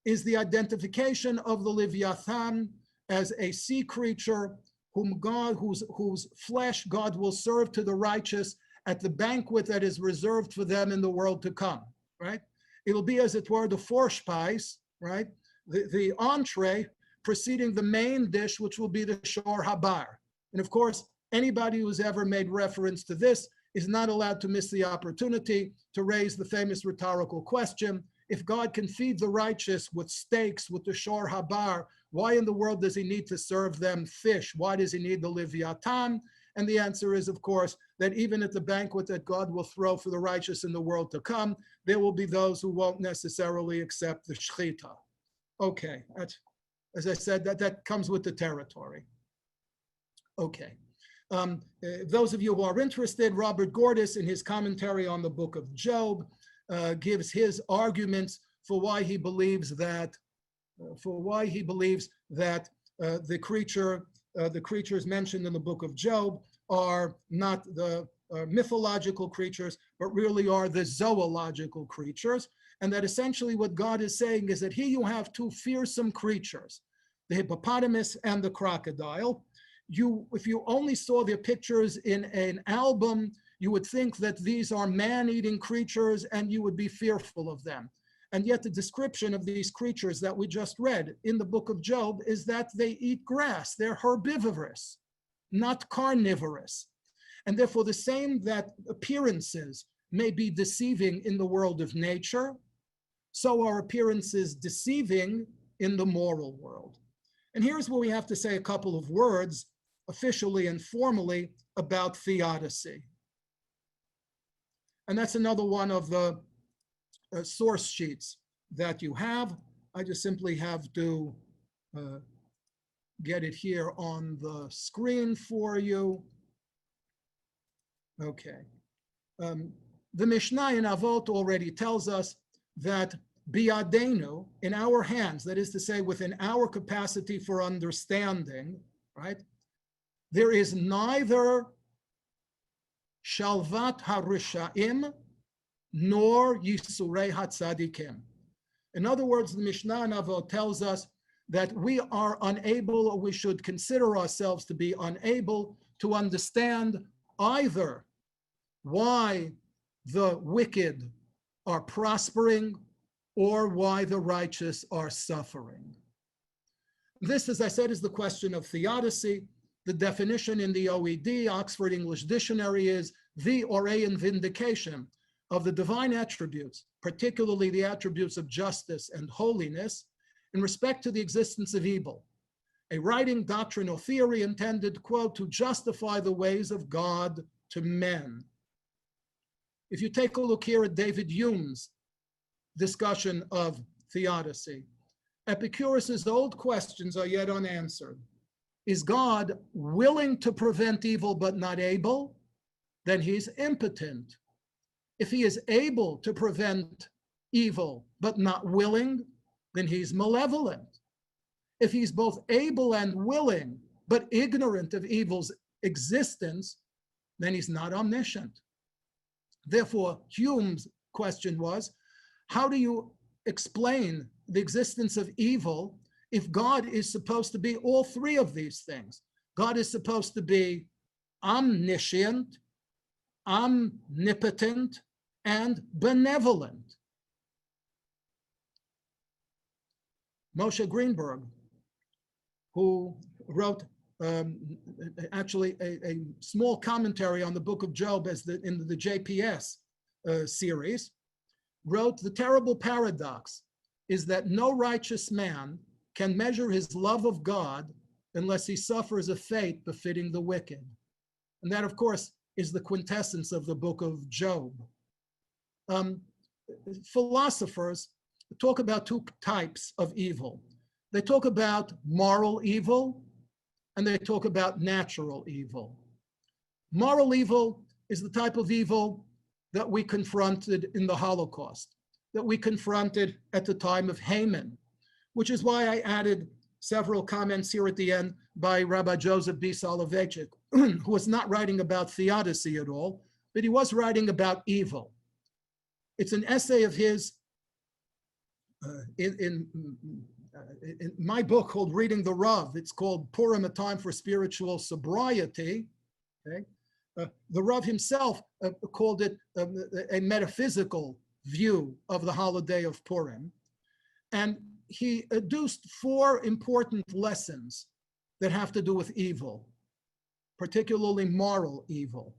is the identification of the Leviathan as a sea creature whose flesh God will serve to the righteous at the banquet that is reserved for them in the world to come, right? It'll be, as it were, the Vorspeise, right? The entree preceding the main dish, which will be the Shor Habar. And of course, anybody who's ever made reference to this is not allowed to miss the opportunity to raise the famous rhetorical question: if God can feed the righteous with steaks, with the Shor Habar, why in the world does he need to serve them fish? Why does he need the Leviathan? And the answer is, of course, that even at the banquet that God will throw for the righteous in the world to come, there will be those who won't necessarily accept the shechita. Okay, as I said, that comes with the territory. Okay. Those of you who are interested, Robert Gordis, in his commentary on the book of Job, gives his arguments for why he believes that the creatures mentioned in the book of Job are not the mythological creatures, but really are the zoological creatures. And that essentially what God is saying is that here you have two fearsome creatures, the hippopotamus and the crocodile. If you only saw their pictures in an album, you would think that these are man-eating creatures and you would be fearful of them. And yet the description of these creatures that we just read in the book of Job is that they eat grass. They're herbivorous, not carnivorous. And therefore the same that appearances may be deceiving in the world of nature, so are appearances deceiving in the moral world. And here's where we have to say a couple of words, officially and formally, about theodicy. And that's another one of the source sheets that you have. I just simply have to get it here on the screen for you. Okay. The Mishnah in Avot already tells us that biadenu, in our hands, that is to say, within our capacity for understanding, right? There is neither shalvat harishaim nor yisurei hatzadikim. In other words, the Mishnah in Avot tells us that we are unable, or we should consider ourselves to be unable to understand either why the wicked are prospering or why the righteous are suffering. This, as I said, is the question of theodicy. The definition in the OED, Oxford English Dictionary, is the Orayan vindication of the divine attributes, particularly the attributes of justice and holiness, in respect to the existence of evil. A writing, doctrine, or theory intended, quote, to justify the ways of God to men. If you take a look here at David Hume's discussion of theodicy, Epicurus's old questions are yet unanswered. Is God willing to prevent evil but not able? Then he's impotent. If he is able to prevent evil but not willing, then he's malevolent. If he's both able and willing but ignorant of evil's existence, then he's not omniscient. Therefore, Hume's question was, how do you explain the existence of evil if God is supposed to be all three of these things? God is supposed to be omniscient, omnipotent, and benevolent. Moshe Greenberg, who wrote actually a small commentary on the book of Job in the JPS series, wrote, the terrible paradox is that no righteous man can measure his love of God unless he suffers a fate befitting the wicked. And that, of course, is the quintessence of the book of Job. Philosophers talk about two types of evil. They talk about moral evil, and they talk about natural evil. Moral evil is the type of evil that we confronted in the Holocaust, that we confronted at the time of Haman, which is why I added several comments here at the end by Rabbi Joseph B. Soloveitchik, who was not writing about theodicy at all, but he was writing about evil. It's an essay of his in my book called Reading the Rav. It's called Purim, a Time for Spiritual Sobriety. Okay? The Rav himself called it a metaphysical view of the holiday of Purim. And he adduced 4 important lessons that have to do with evil, particularly moral evil.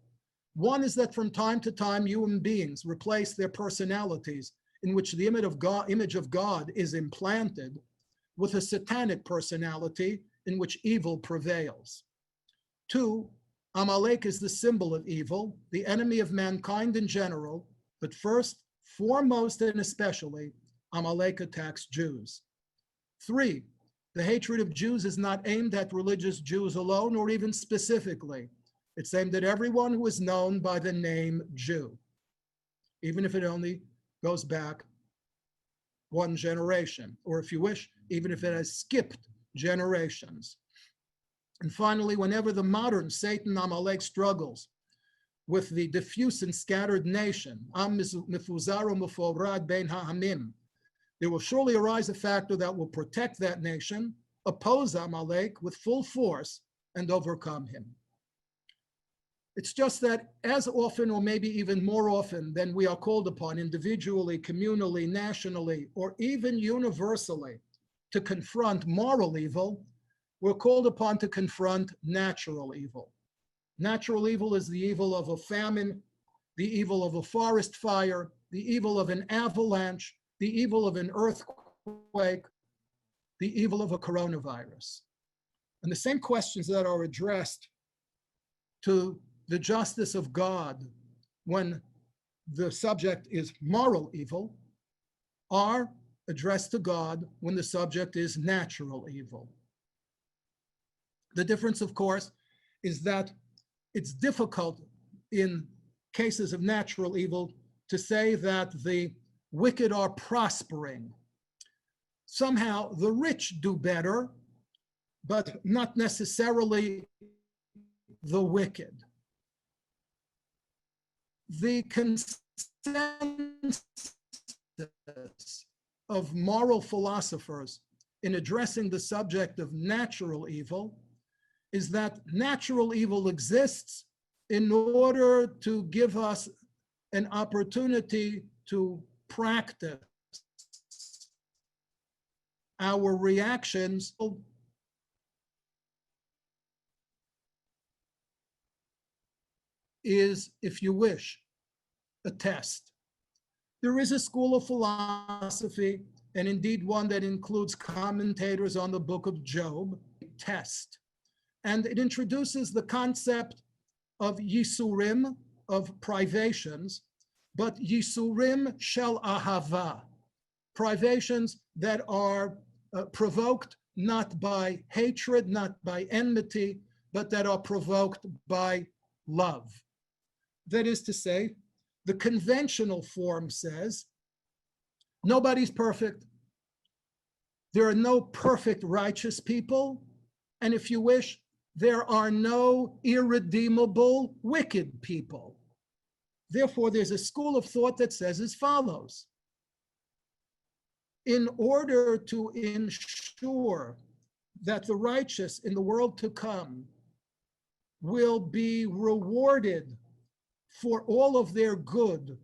One is that from time to time, human beings replace their personalities in which the image of God is implanted with a satanic personality in which evil prevails. 2, Amalek is the symbol of evil, the enemy of mankind in general, but first, foremost, and especially, Amalek attacks Jews. 3, the hatred of Jews is not aimed at religious Jews alone or even specifically. It's aimed at everyone who is known by the name Jew, even if it only goes back one generation, or if you wish, even if it has skipped generations. And finally, whenever the modern Satan Amalek struggles with the diffuse and scattered nation, Am mifuzar u'meforad bein ha'amim, there will surely arise a factor that will protect that nation, oppose Amalek with full force, and overcome him. It's just that as often, or maybe even more often than we are called upon individually, communally, nationally, or even universally to confront moral evil, we're called upon to confront natural evil. Natural evil is the evil of a famine, the evil of a forest fire, the evil of an avalanche, the evil of an earthquake, the evil of a coronavirus. And the same questions that are addressed to the justice of God when the subject is moral evil are addressed to God when the subject is natural evil. The difference, of course, is that it's difficult in cases of natural evil to say that the wicked are prospering. Somehow the rich do better, but not necessarily the wicked. The consensus of moral philosophers in addressing the subject of natural evil is that natural evil exists in order to give us an opportunity to practice our reactions is, if you wish, a test. There is a school of philosophy, and indeed one that includes commentators on the book of Job, test. And it introduces the concept of yisurim, of privations, but yisurim shel ahava, privations that are provoked not by hatred, not by enmity, but that are provoked by love. That is to say, the conventional form says, nobody's perfect. There are no perfect righteous people. And if you wish, there are no irredeemable wicked people. Therefore, there's a school of thought that says as follows. In order to ensure that the righteous in the world to come will be rewarded for all of their good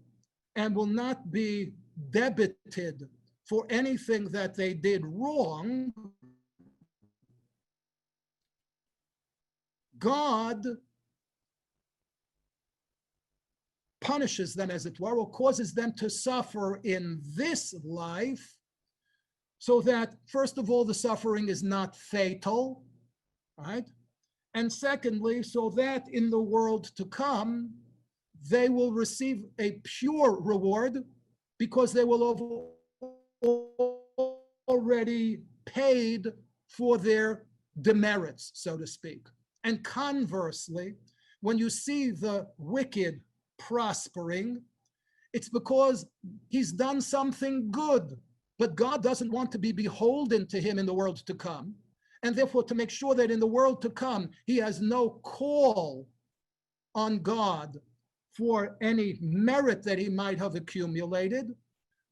and will not be debited for anything that they did wrong, God punishes them, as it were, or causes them to suffer in this life, so that, first of all, the suffering is not fatal, right? And secondly, so that in the world to come, they will receive a pure reward because they will have already paid for their demerits, so to speak. And conversely, when you see the wicked prospering, it's because he's done something good, but God doesn't want to be beholden to him in the world to come. And therefore, to make sure that in the world to come, he has no call on God for any merit that he might have accumulated,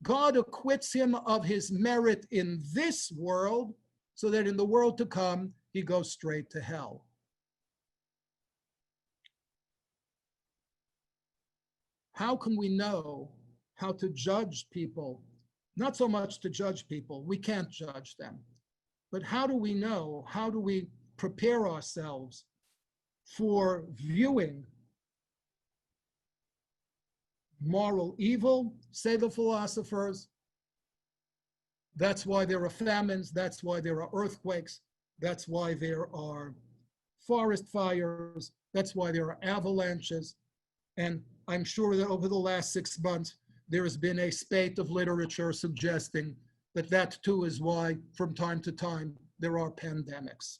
God acquits him of his merit in this world so that in the world to come, he goes straight to hell. How can we know how to judge people? Not so much to judge people, we can't judge them. But how do we know, how do we prepare ourselves for viewing moral evil, say the philosophers? That's why there are famines, that's why there are earthquakes, that's why there are forest fires, That's why there are avalanches. And I'm sure that over the last 6 months, there has been a spate of literature suggesting that that too is why from time to time there are pandemics.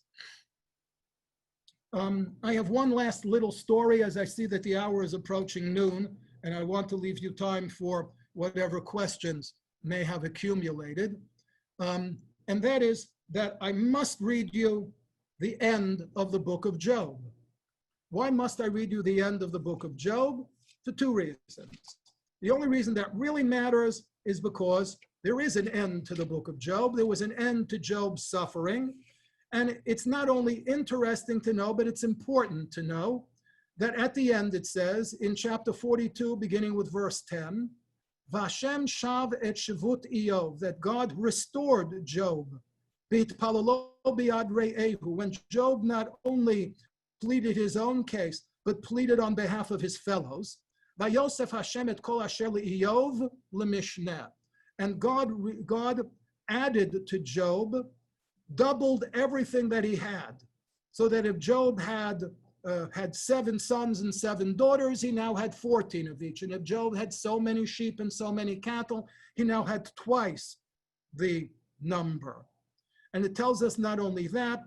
I have one last little story as I see that the hour is approaching noon, and I want to leave you time for whatever questions may have accumulated. And that is that I must read you the end of the book of Job. Why must I read you the end of the book of Job? For 2 reasons. The only reason that really matters is because there is an end to the book of Job. There was an end to Job's suffering. And it's not only interesting to know, but it's important to know that at the end it says in chapter 42, beginning with verse 10, Vashem shav et shavut Iyov, that God restored Job. When Job not only pleaded his own case, but pleaded on behalf of his fellows. Vayosef Hashem et kol asher Iyov lemishneh. And God added to Job, doubled everything that he had. So that if Job had 7 sons and 7 daughters, he now had 14 of each. And if Job had so many sheep and so many cattle, he now had twice the number. And it tells us not only that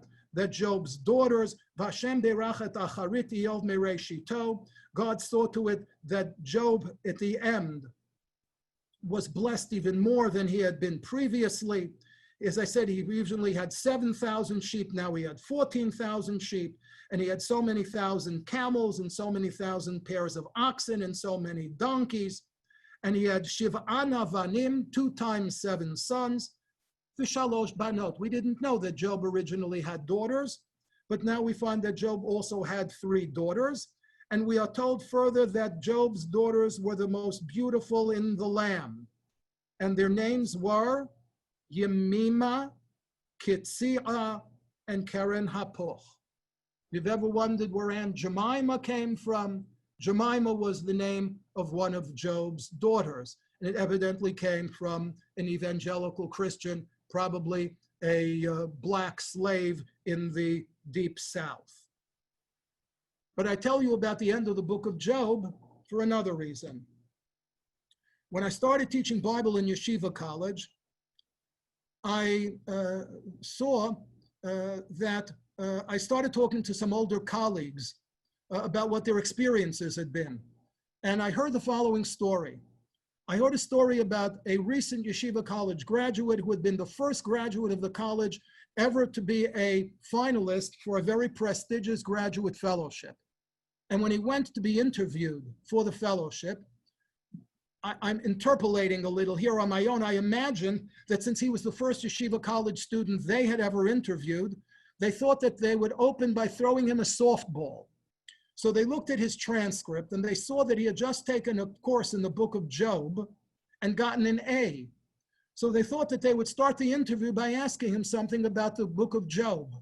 Job's daughters, Vashem derachet acharit Iyov mereshito, God saw to it that Job at the end was blessed even more than he had been previously. As I said, he originally had 7,000 sheep, now he had 14,000 sheep, and he had so many thousand camels and so many thousand pairs of oxen and so many donkeys. And he had Shiv'an avanim, 2 times 7 sons, v'shalosh banot. We didn't know that Job originally had daughters, but now we find that Job also had 3 daughters. And we are told further that Job's daughters were the most beautiful in the land. And their names were Yemima, Kitzia, and Keren Hapoch. You've ever wondered where Aunt Jemima came from? Jemima was the name of one of Job's daughters. And it evidently came from an evangelical Christian, probably a black slave in the deep south. But I tell you about the end of the book of Job for another reason. When I started teaching Bible in Yeshiva College, I saw that I started talking to some older colleagues about what their experiences had been. And I heard the following story. I heard a story about a recent Yeshiva College graduate who had been the first graduate of the college ever to be a finalist for a very prestigious graduate fellowship. And when he went to be interviewed for the fellowship, I'm interpolating a little here on my own. I imagine that since he was the first Yeshiva College student they had ever interviewed, they thought that they would open by throwing him a softball. So they looked at his transcript and they saw that he had just taken a course in the book of Job and gotten an A. So they thought that they would start the interview by asking him something about the book of Job.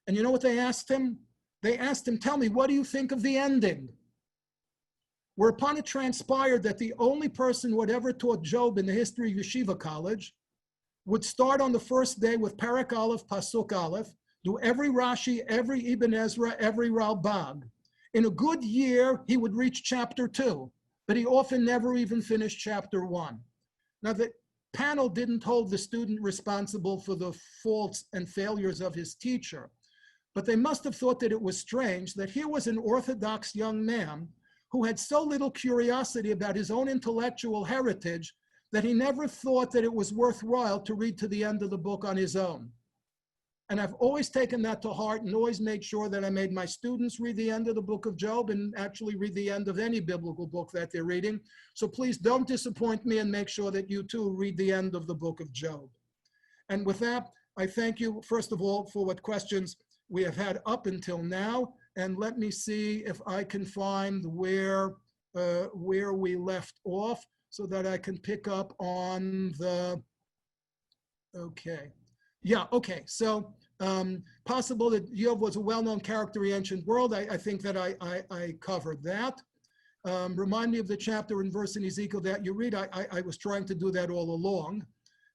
And you know what they asked him? They asked him, tell me, what do you think of the ending? Whereupon it transpired that the only person who had ever taught Job in the history of Yeshiva College would start on the first day with Parak Aleph, Pasuk Aleph, do every Rashi, every Ibn Ezra, every Ralbag. In a good year, he would reach chapter 2, but he often never even finished chapter 1. Now, the panel didn't hold the student responsible for the faults and failures of his teacher, but they must have thought that it was strange that here was an Orthodox young man who had so little curiosity about his own intellectual heritage that he never thought that it was worthwhile to read to the end of the book on his own. And I've always taken that to heart and always made sure that I made my students read the end of the book of Job and actually read the end of any biblical book that they're reading. So please don't disappoint me and make sure that you too read the end of the book of Job. And with that, I thank you, first of all, for what questions we have had up until now. And let me see if I can find where we left off so that I can pick up on the, okay. Yeah, okay, so possible that Iyov was a well-known character in the ancient world. I think that I covered that. Remind me of the chapter and verse in Ezekiel that you read. I was trying to do that all along.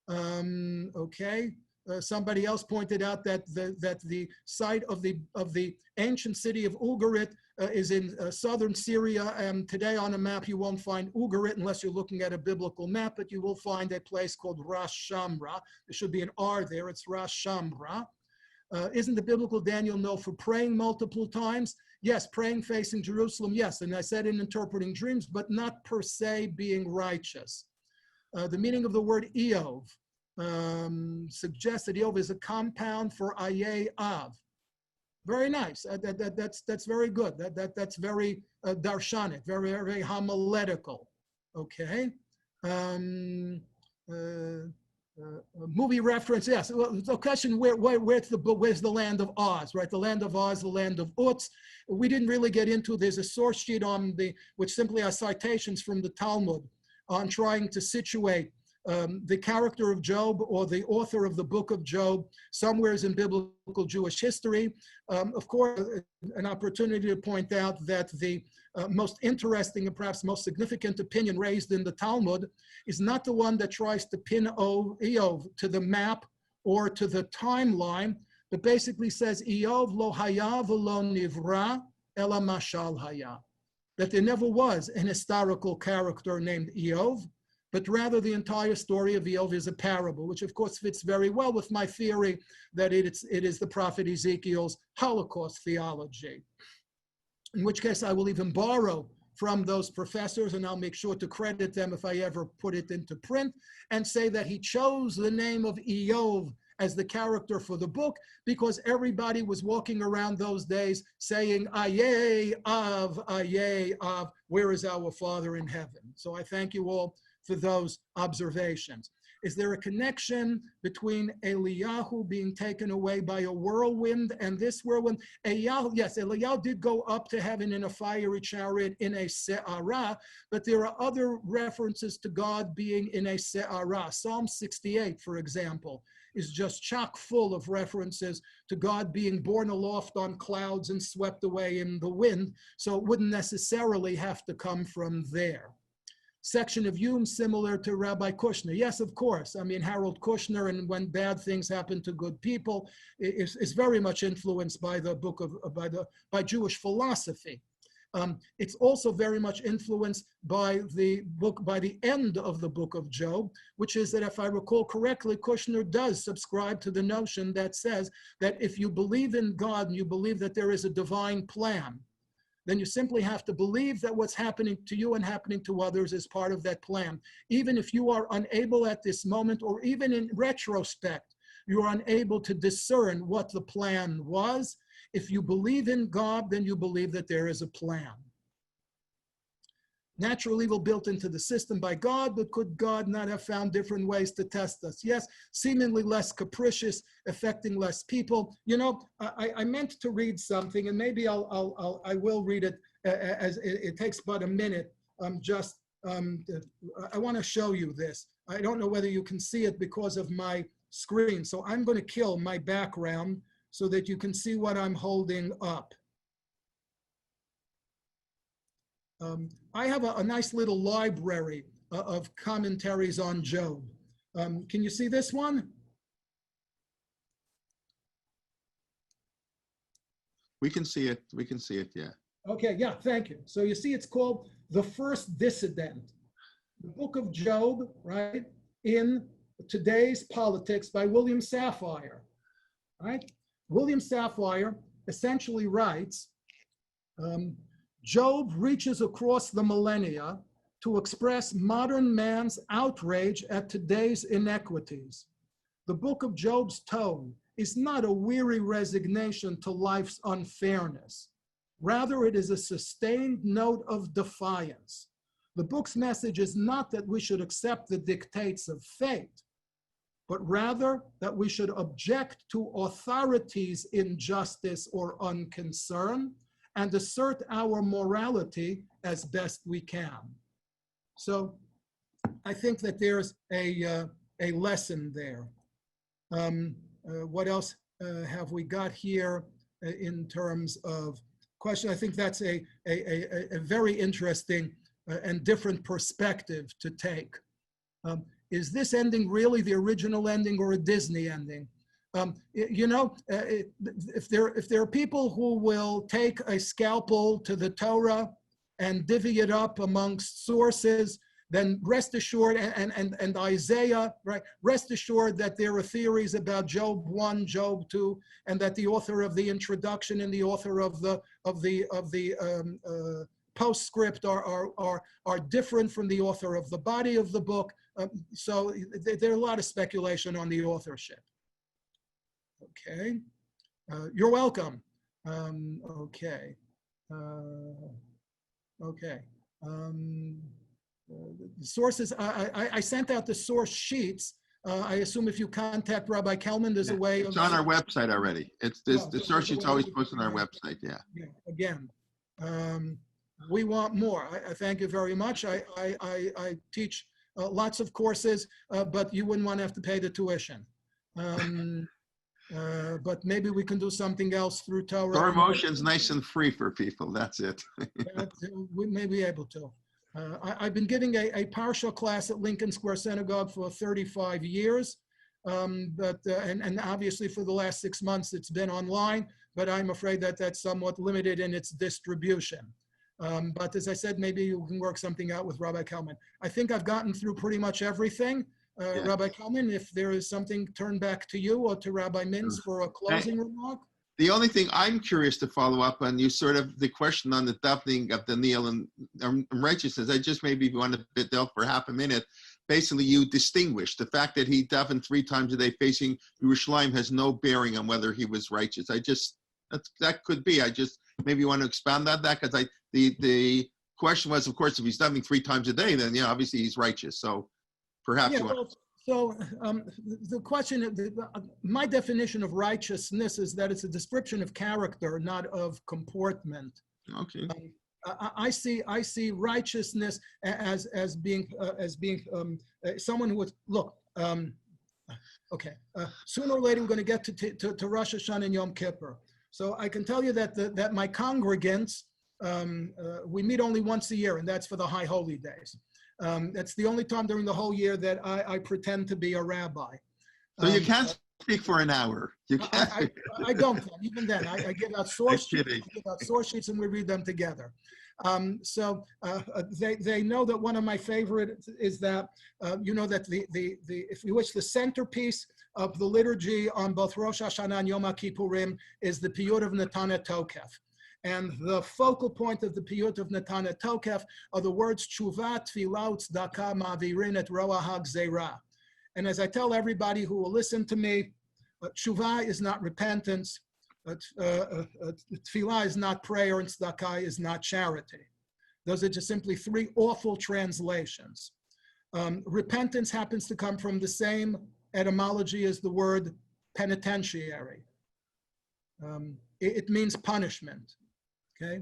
Okay, Somebody else pointed out that the site of the ancient city of Ugarit is in southern Syria, and today on a map you won't find Ugarit unless you're looking at a biblical map, but you will find a place called Ras Shamra. There should be an R there, it's Ras Shamra. Isn't the biblical Daniel known for praying multiple times? Yes, praying facing Jerusalem, yes, and I said in interpreting dreams, but not per se being righteous. The meaning of the word Iyov suggests that Iyov is a compound for Av. Very nice. That's very good. That's very darshanic, very, very homiletical. Okay. Movie reference, yes. Well, the question, where's the land of Oz, right? The land of Oz, the land of Uz. We didn't really get into. There's a source sheet which simply has citations from the Talmud on trying to situate the character of Job or the author of the book of Job somewhere in biblical Jewish history. Of course, an opportunity to point out that the most interesting and perhaps most significant opinion raised in the Talmud is not the one that tries to pin Iyov to the map or to the timeline, but basically says Iyov lo haya v'lo nivra ela mashal haya, that there never was an historical character named Iyov, but rather the entire story of Iyov is a parable, which of course fits very well with my theory that it is the prophet Ezekiel's Holocaust theology. In which case I will even borrow from those professors, and I'll make sure to credit them if I ever put it into print, and say that he chose the name of Iyov as the character for the book because everybody was walking around those days saying, Ayeh Av, where is our Father in heaven? So I thank you all for those observations. Is there a connection between Eliyahu being taken away by a whirlwind and this whirlwind? Yes, Eliyahu did go up to heaven in a fiery chariot in a se'ara, but there are other references to God being in a se'ara. Psalm 68, for example, is just chock full of references to God being borne aloft on clouds and swept away in the wind, so it wouldn't necessarily have to come from there. Section of Yom similar to Rabbi Kushner. Yes, of course. I mean, Harold Kushner, and when bad things happen to good people, is very much influenced by the book of by Jewish philosophy. It's also very much influenced by the end of the book of Job, which is that, if I recall correctly, Kushner does subscribe to the notion that says that if you believe in God and you believe that there is a divine plan, then you simply have to believe that what's happening to you and happening to others is part of that plan. Even if you are unable at this moment, or even in retrospect, you are unable to discern what the plan was. If you believe in God, then you believe that there is a plan. Natural evil built into the system by God, but could God not have found different ways to test us? Yes, seemingly less capricious, affecting less people. You know, I meant to read something, and maybe I will read it as it takes but a minute. I want to show you this. I don't know whether you can see it because of my screen, so I'm going to kill my background so that you can see what I'm holding up. I have a nice little library of commentaries on Job. Can you see this one? We can see it. We can see it, yeah. Okay, yeah, thank you. So you see it's called The First Dissident, the book of Job, right, in today's politics by William Safire, right? William Safire essentially writes, Job reaches across the millennia to express modern man's outrage at today's inequities. The book of Job's tone is not a weary resignation to life's unfairness. Rather, it is a sustained note of defiance. The book's message is not that we should accept the dictates of fate, but rather that we should object to authorities' injustice or unconcern and assert our morality as best we can. So I think that there's a lesson there. What else have we got here in terms of question? I think that's a very interesting and different perspective to take. Is this ending really the original ending or a Disney ending? If there are people who will take a scalpel to the Torah and divvy it up amongst sources, then rest assured, and Isaiah, right? Rest assured that there are theories about Job 1, Job 2, and that the author of the introduction and the author of the postscript are different from the author of the body of the book. So there are a lot of speculation on the authorship. Okay, you're welcome. Okay. The sources, I sent out the source sheets. I assume if you contact Rabbi Kelman, there's a way of... It's on our website already. The source sheet's always posted on our website, yeah. Again, we want more. I thank you very much. I teach lots of courses, but you wouldn't want to have to pay the tuition. But maybe we can do something else through Torah. Torah Motion's nice and free for people, that's it. We may be able to. I've been giving a Parsha class at Lincoln Square Synagogue for 35 years, and obviously for the last 6 months it's been online, but I'm afraid that that's somewhat limited in its distribution. But as I said, maybe you can work something out with Rabbi Kelman. I think I've gotten through pretty much everything. Yeah. Rabbi Kelman, if there is something, turn back to you or to Rabbi Mintz for a closing remark. The only thing I'm curious to follow up on, you sort of, the question on the davening of the Neil and righteousness, I just maybe want to delve for half a minute. Basically, you distinguish the fact that he davened 3 times a day facing Yerushalayim has no bearing on whether he was righteous. That could be. I just maybe want to expand on that, because the question was, of course, if he's davening 3 times a day, then yeah, obviously he's righteous. So perhaps you want. So the question, my definition of righteousness is that it's a description of character, not of comportment. Okay. I see righteousness as being someone who would look. Okay, sooner or later we're going to get to Rosh Hashanah and Yom Kippur. So I can tell you that my congregants, we meet only once a year, and that's for the High Holy Days. That's the only time during the whole year that I pretend to be a rabbi. So you can't speak for an hour. You can't. I don't. Even then, I give out source sheets and we read them together. So they know that one of my favorite is that that the if you wish, the centerpiece of the liturgy on both Rosh Hashanah and Yom Kippurim is the Piyut of Netaneh Tokef. And the focal point of the Piyut of Netaneh Tokef are the words Tshuva, Tfilah, Tzedakah, Ma'avirin et Roah HaGzeirah. And as I tell everybody who will listen to me, Tshuva is not repentance, Tfilah is not prayer, and Tzedakah is not charity. Those are just simply 3 awful translations. Repentance happens to come from the same etymology as the word penitentiary. It means punishment. Okay,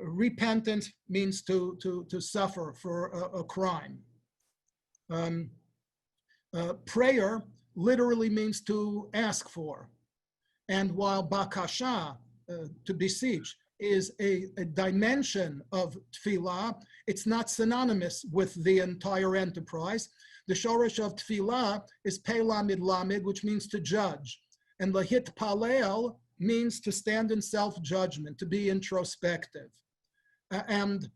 repentance means to suffer for a crime. Prayer literally means to ask for, and while bakasha, to beseech, is a dimension of tefillah, it's not synonymous with the entire enterprise. The shoresh of tefillah is pe lamid lamid, which means to judge, and lahit palel means to stand in self-judgment, to be introspective. And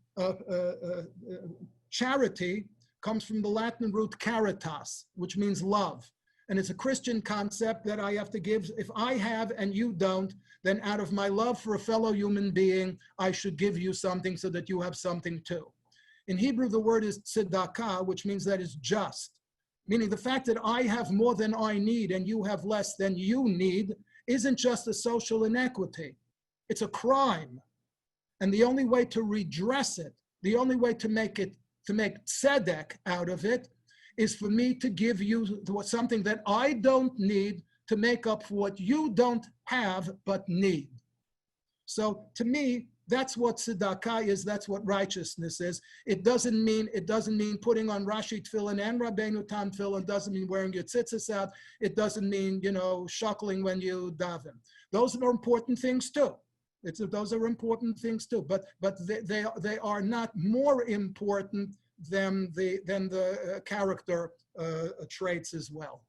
charity comes from the Latin root caritas, which means love. And it's a Christian concept that I have to give. If I have and you don't, then out of my love for a fellow human being, I should give you something so that you have something too. In Hebrew, the word is tzedakah, which means that is just. Meaning the fact that I have more than I need and you have less than you need isn't just a social inequity, it's a crime. And the only way to redress it, the only way to make tzedek out of it, is for me to give you something that I don't need to make up for what you don't have but need. So to me, that's what tzedakah is. That's what righteousness is. It doesn't mean putting on Rashi tefillin and Rabbeinu Tam tefillin. It doesn't mean wearing your tzitzis out. It doesn't mean shuckling when you daven. Those are important things too. Those are important things too. But they are not more important than the character traits as well.